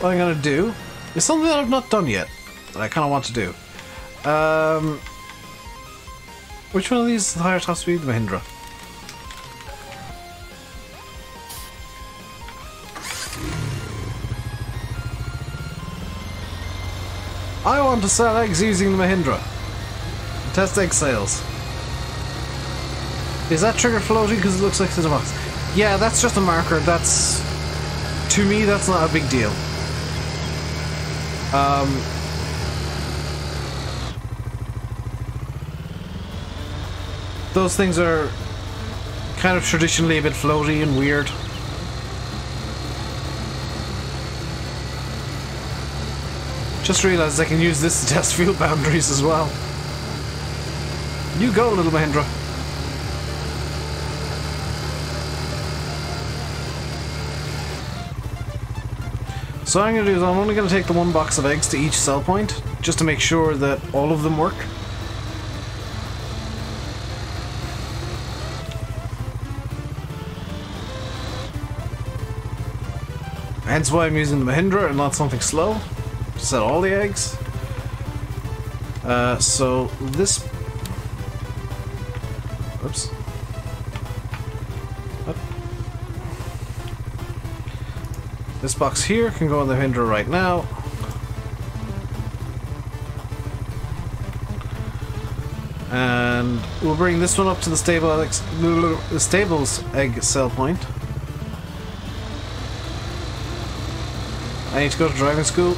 What I'm gonna do is something that I've not done yet, that I kind of want to do. Which one of these is the higher top speed? The Mahindra. I want to sell eggs using the Mahindra. Test egg sales. Is that trigger floating because it looks like it's in a box? Yeah, that's just a marker. That's... To me, that's not a big deal. Those things are kind of traditionally a bit floaty and weird. Just realised I can use this to test field boundaries as well. You go, little Mahindra. So what I'm going to do is I'm only going to take the one box of eggs to each sell point, just to make sure that all of them work. Hence why I'm using the Mahindra and not something slow to sell all the eggs. So this... Oops. What? This box here can go in the Mahindra right now. And we'll bring this one up to the stable's egg sell point. I need to go to driving school.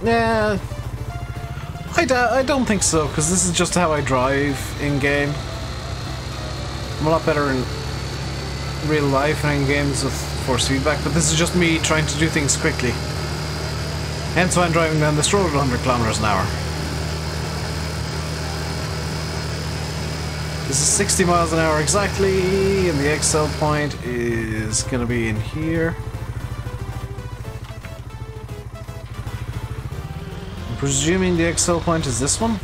Yeah, I don't think so, because this is just how I drive in-game. I'm a lot better in real life and in games with force feedback, but this is just me trying to do things quickly. Hence why I'm driving down this road at 100 kilometers an hour. This is 60 miles an hour exactly, and the egg sell point is going to be in here. Presuming the egg sell point is this one?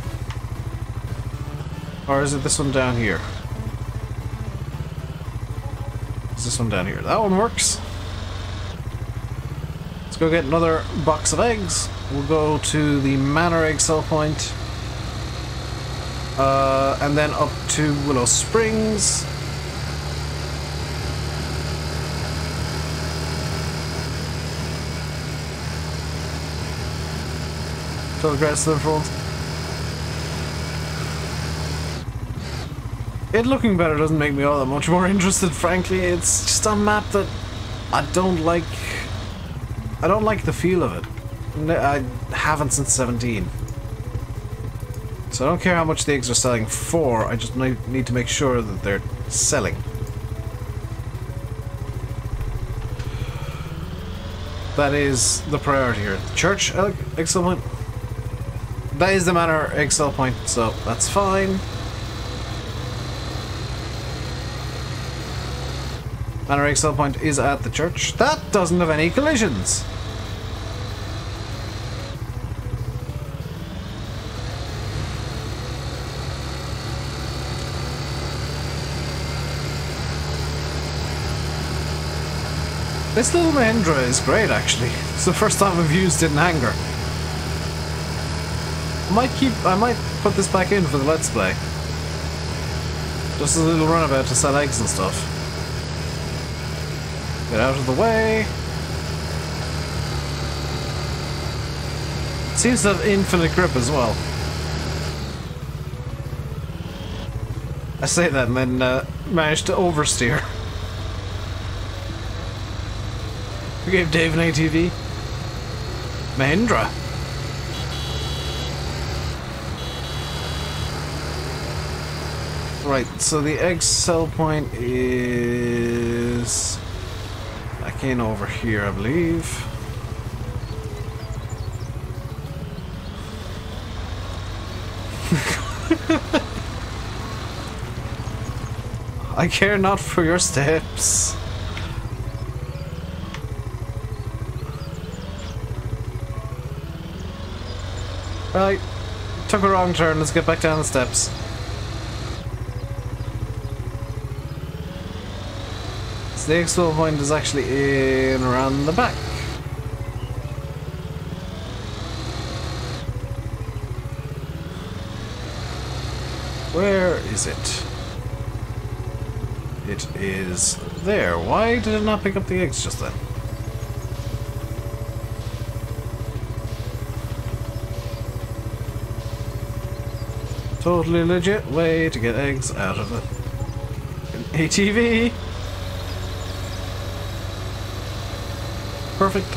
Or is it this one down here? Is this one down here? That one works. Let's go get another box of eggs. We'll go to the Manure egg sell point. And then up to Willow Springs. Aggressive rolls. It looking better doesn't make me all that much more interested, frankly. It's just a map that I don't like. I don't like the feel of it. I haven't since 17. So I don't care how much the eggs are selling for, I just need to make sure that they're selling. That is the priority here. The church egg sell point. That is the Manure egg sell point, so that's fine. Manure egg sell point is at the church. That doesn't have any collisions. This little Mahindra is great, actually. It's the first time I've used it in anger. I might put this back in for the Let's Play. Just a little runabout to sell eggs and stuff. Get out of the way. It seems to have infinite grip as well. I say that and then managed to oversteer. We gave Dave an ATV. Mahindra. Right, so the egg sell point is back in over here, I believe. I care not for your steps. Right, took a wrong turn, let's get back down the steps. The egg sell point is actually in around the back. Where is it? It is there. Why did it not pick up the eggs just then? Totally legit way to get eggs out of an ATV. Perfect.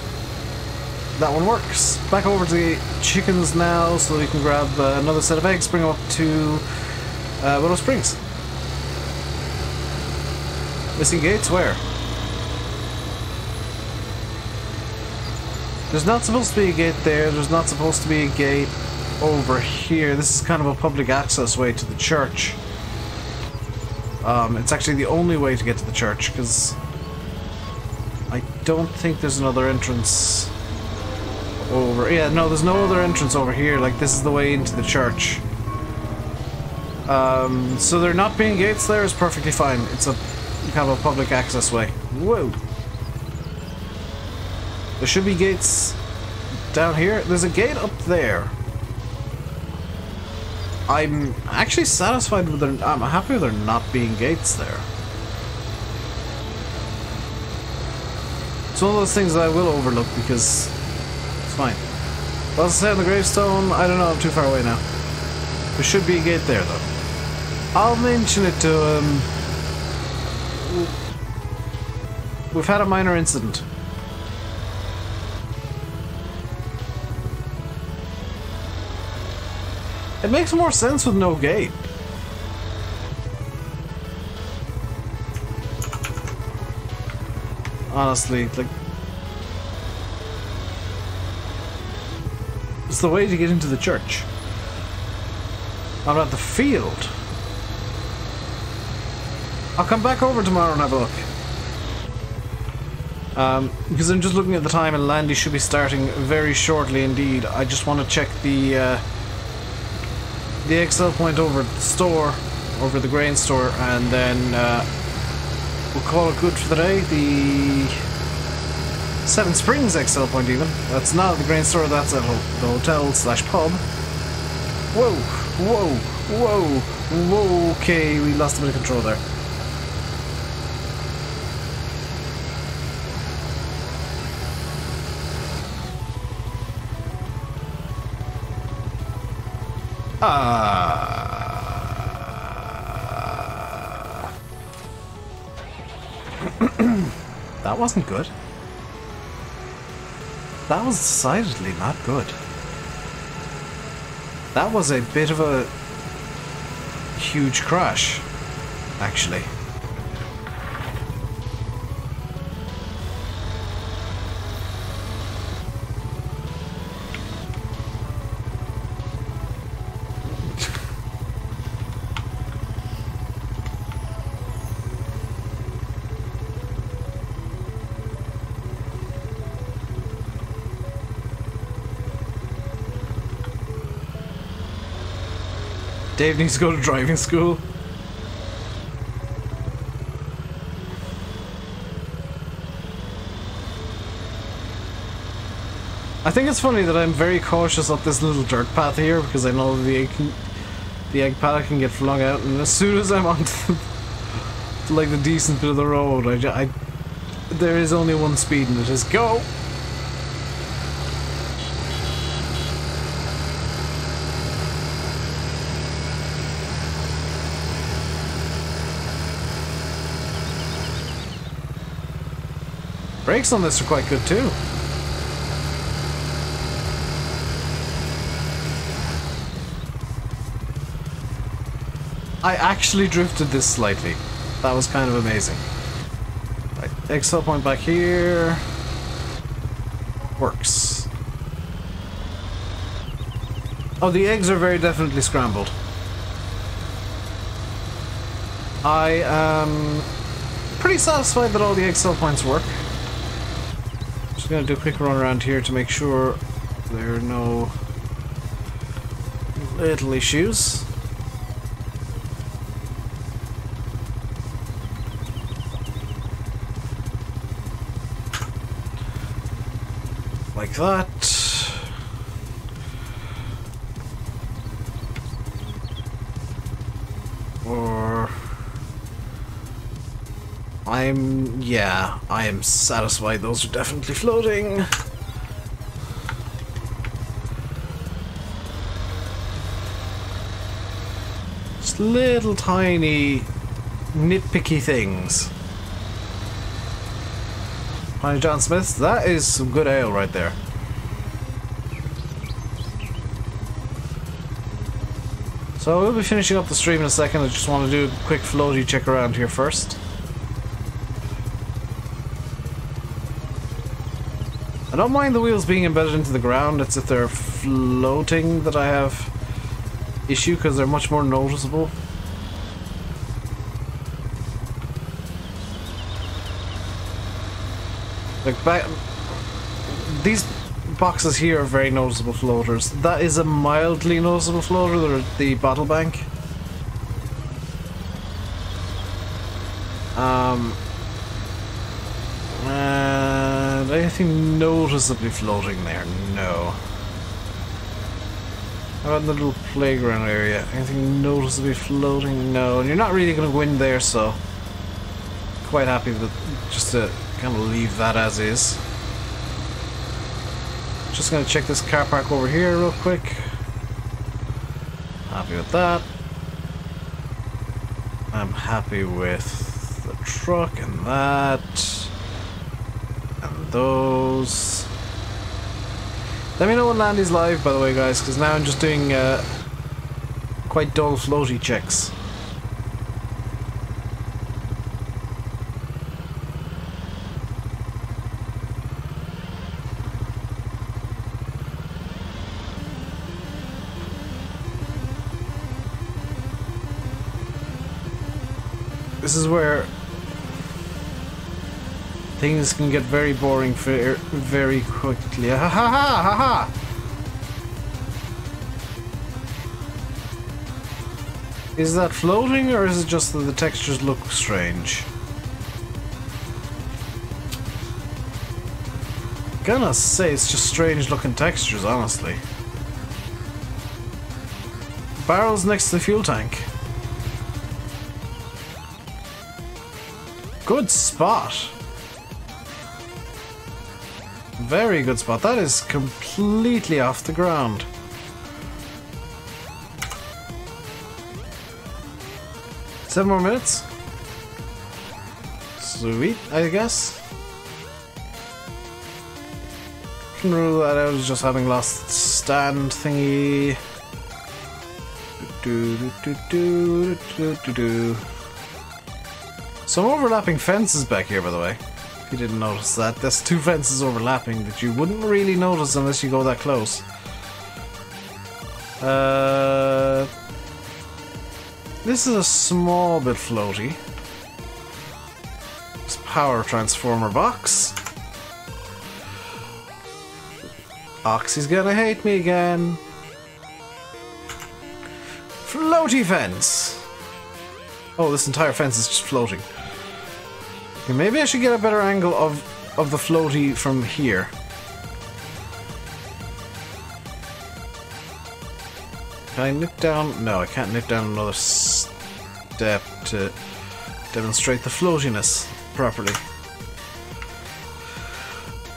That one works. Back over to the chickens now so we can grab another set of eggs, bring them up to Willow Springs. Missing gates? Where? There's not supposed to be a gate there. There's not supposed to be a gate over here. This is kind of a public access way to the church. It's actually the only way to get to the church because I don't think there's another entrance over. Yeah, no, there's no other entrance over here. Like, this is the way into the church. So there not being gates there is perfectly fine. It's a kind of a public access way. Whoa. There should be gates down here. There's a gate up there. I'm actually satisfied with there. I'm happy with there not being gates there. It's one of those things that I will overlook because it's fine. What else to say on the gravestone? I don't know. I'm too far away now. There should be a gate there though. I'll mention it to him. We've had a minor incident. It makes more sense with no gate. Honestly, like, it's the way to get into the church. How about the field? I'll come back over tomorrow and have a look. Because I'm just looking at the time and Landy should be starting very shortly indeed. I just want to check the Excel point over at the store, over the grain store, and then we'll call it good for the day. The Seven Springs Excel point even. That's not at the grain store, that's at the hotel slash pub. Whoa, whoa, whoa, whoa, okay, we lost a bit of control there. That wasn't good. That was decidedly not good. That was a bit of a huge crash, actually. Dave needs to go to driving school. I think it's funny that I'm very cautious up this little dirt path here because I know the egg pallet can get flung out, and as soon as I'm on to like the decent bit of the road, there is only one speed and it is go. Brakes on this are quite good too. I actually drifted this slightly. That was kind of amazing. Right, Excel point back here. Works. Oh, the eggs are very definitely scrambled. I am pretty satisfied that all the Excel points work. Just gonna do a quick run around here to make sure there are no little issues. Like that. Or I am satisfied those are definitely floating. Just little tiny nitpicky things. Hi, John Smith. That is some good ale right there. So we'll be finishing up the stream in a second. I just want to do a quick floaty check around here first. I don't mind the wheels being embedded into the ground. It's if they're floating that I have issue, because they're much more noticeable. Like these boxes here are very noticeable floaters. That is a mildly noticeable floater, the bottle bank. And anything noticeably floating there? No. How about the little playground area? Anything noticeably floating? No. And you're not really going to go in there, so quite happy with just to kind of leave that as is. Just going to check this car park over here real quick. Happy with that. I'm happy with the truck and that. And those. Let me know when Landy's live, by the way, guys, because now I'm just doing quite dull floaty checks. This is where things can get very boring very quickly. Ha ha ha ha ha! Is that floating, or is it just that the textures look strange? Gonna say it's just strange looking textures, honestly. Barrels next to the fuel tank. Good spot. Very good spot. That is completely off the ground. Seven more minutes. Sweet, I guess. Can rule that out as just having lost stand thingy. Some overlapping fences back here, by the way. If you didn't notice that. There's two fences overlapping that you wouldn't really notice unless you go that close. This is a small bit floaty. This power transformer box. Oxy's gonna hate me again. Floaty fence. Oh, this entire fence is just floating. Okay, maybe I should get a better angle of the floaty from here. Can I nip down? No, I can't nip down another step to demonstrate the floatiness properly.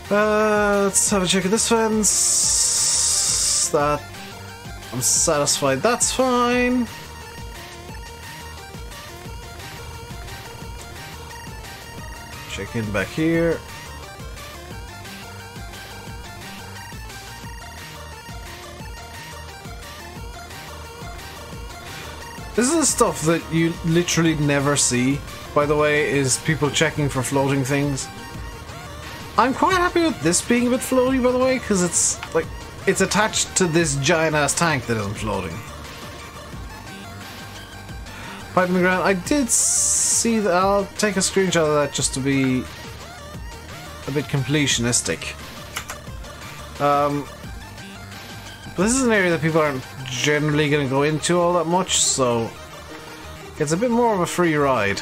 Let's have a check at this fence. That I'm satisfied. That's fine. Check in back here. This is the stuff that you literally never see, by the way, is people checking for floating things. I'm quite happy with this being a bit floaty, by the way, because it's like it's attached to this giant ass tank that isn't floating. Pipe in the ground. I did see that. I'll take a screenshot of that just to be a bit completionistic. But this is an area that people aren't generally going to go into all that much, so it's a bit more of a free ride.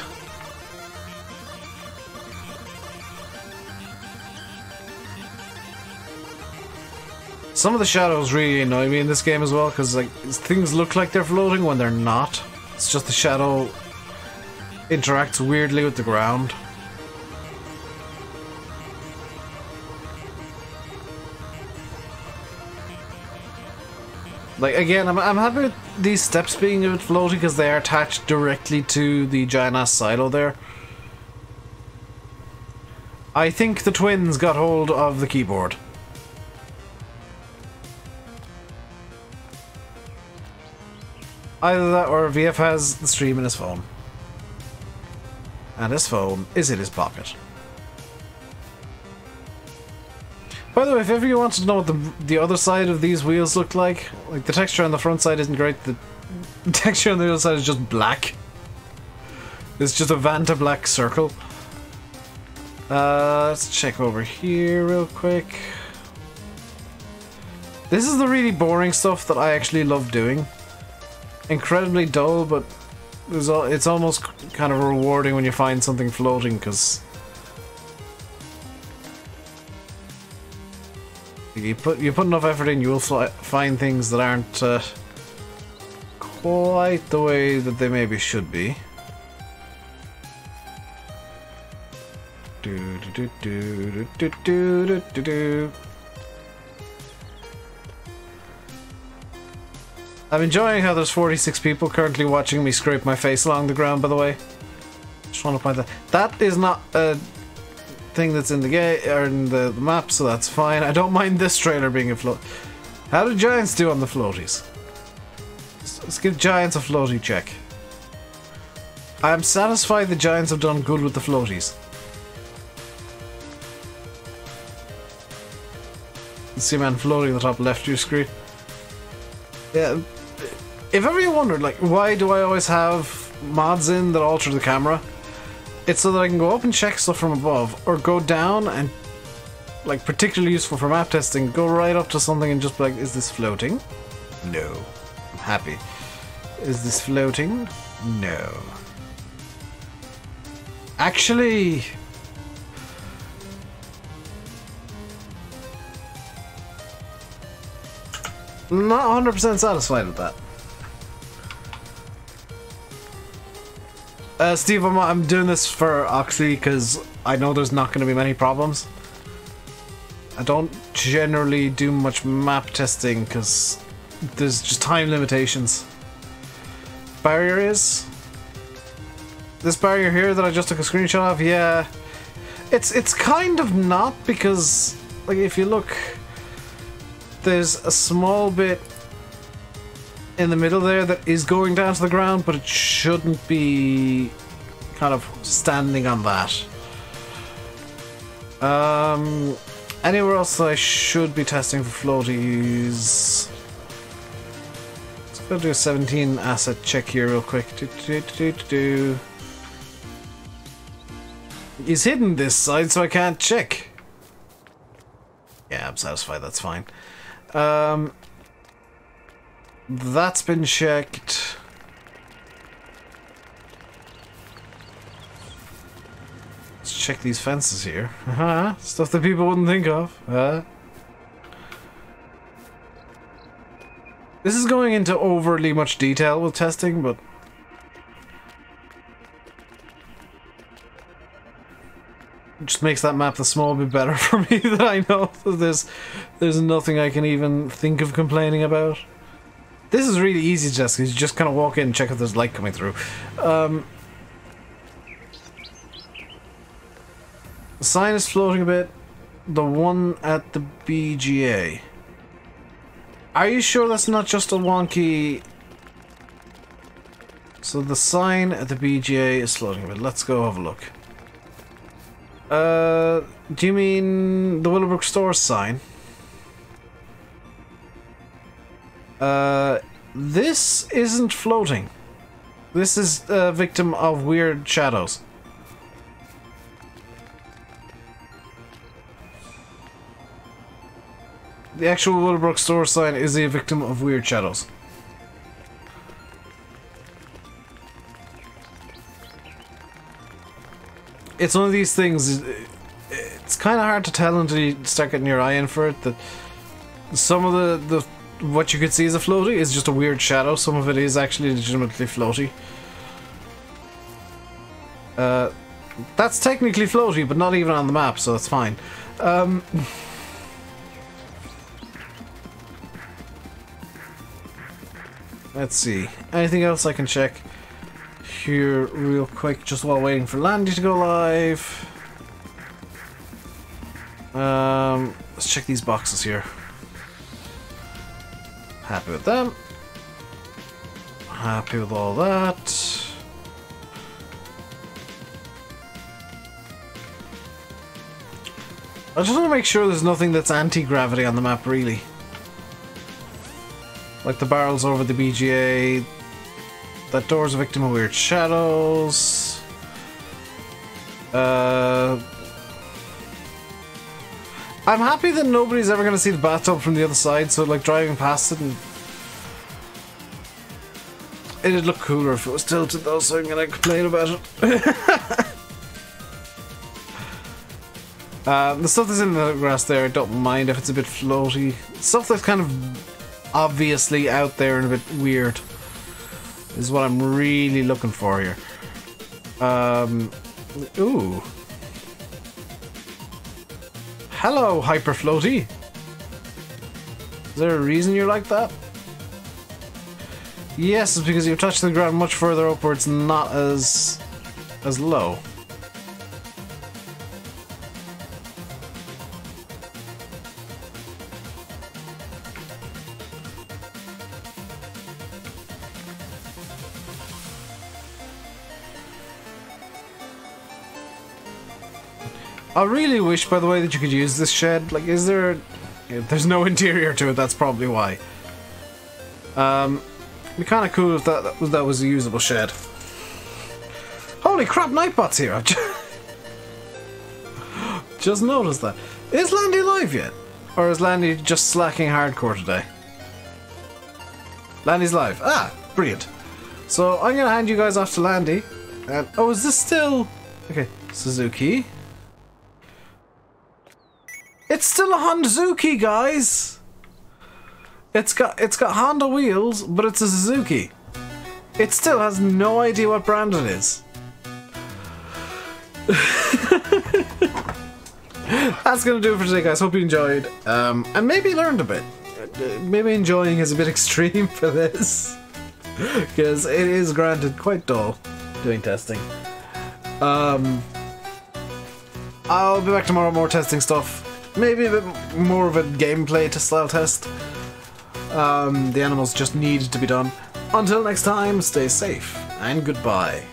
Some of the shadows really annoy me in this game as well, because like things look like they're floating when they're not. It's just the shadow interacts weirdly with the ground. Like, again, I'm happy with these steps being a bit floaty because they are attached directly to the giant ass silo there. I think the twins got hold of the keyboard. Either that or VF has the stream in his phone. And his phone is in his pocket. By the way, if ever you wanted to know what the other side of these wheels look like the texture on the front side isn't great, the texture on the other side is just black. It's just a Vanta black circle. Let's check over here real quick. This is the really boring stuff that I actually love doing. Incredibly dull, but it's almost kind of rewarding when you find something floating, because you put enough effort in, you will find things that aren't quite the way that they maybe should be. I'm enjoying how there's 46 people currently watching me scrape my face along the ground, by the way. Just want to point that. That is not a thing that's in the game or in the map, so that's fine. I don't mind this trailer being a float. How do giants do on the floaties? Let's give giants a floaty check. I am satisfied the giants have done good with the floaties. You see man floating at the top left of your screen. Yeah. If ever you wondered, like, why do I always have mods in that alter the camera? It's so that I can go up and check stuff from above, or go down and, like, particularly useful for map testing, go right up to something and just be like, is this floating? No. I'm happy. Is this floating? No. Actually... not 100% satisfied with that. Steve, I'm doing this for Oxley because I know there's not going to be many problems. I don't generally do much map testing because there's just time limitations. Barrier is... this barrier here that I just took a screenshot of, yeah. It's kind of not, because, like, if you look... there's a small bit in the middle there that is going down to the ground, but it shouldn't be kind of standing on that. Anywhere else that I should be testing for floaties? Let's go do a 17 asset check here real quick. He's hidden this side, so I can't check. Yeah, I'm satisfied, that's fine. That's been checked. Let's check these fences here. Stuff that people wouldn't think of. This is going into overly much detail with testing, but it just makes that map a small bit better for me, that I know that there's nothing I can even think of complaining about. This is really easy to test, because you just kind of walk in and check if there's light coming through. The sign is floating a bit. The one at the BGA. Are you sure that's not just a wonky... so the sign at the BGA is floating a bit. Let's go have a look. Do you mean the Willowbrook Store sign? This isn't floating. This is a victim of weird shadows. The actual Willowbrook Store sign is a victim of weird shadows. It's one of these things, it's kind of hard to tell until you start getting your eye in for it, that some of the what you could see as a floaty is just a weird shadow, some of it is actually legitimately floaty. That's technically floaty, but not even on the map, so it's fine. let's see. Anything else I can check here real quick, just while waiting for Landy to go live? Let's check these boxes here. Happy with them. Happy with all that. I just want to make sure there's nothing that's anti-gravity on the map, really. Like the barrels over the BGA. That door's a victim of weird shadows. I'm happy that nobody's ever going to see the bathtub from the other side, so like driving past it and... It'd look cooler if it was tilted though, so I'm going to complain about it. The stuff that's in the grass there, I don't mind if it's a bit floaty. Stuff that's kind of obviously out there and a bit weird is what I'm really looking for here. Ooh. Hello, Hyper Floaty. Is there a reason you're like that? Yes, it's because you've touched the ground much further upwards, not as low. I really wish, by the way, that you could use this shed. Like, is there... Yeah, there's no interior to it, that's probably why. It'd be kind of cool if that was a usable shed. Holy crap, Nightbot's here! I've just noticed that. Is Landy alive yet? Or is Landy just slacking hardcore today? Landy's live. Ah, brilliant. So, I'm going to hand you guys off to Landy. And, oh, is this still... Okay, Suzuki. It's still a Honda-Zuki, guys! It's got Honda wheels, but it's a Suzuki. It still has no idea what brand it is. That's gonna do it for today, guys. Hope you enjoyed. And maybe learned a bit. Maybe enjoying is a bit extreme for this. Because it is, granted, quite dull doing testing. I'll be back tomorrow with more testing stuff. Maybe a bit more of a gameplay style test. The animals just need to be done. Until next time, stay safe and goodbye.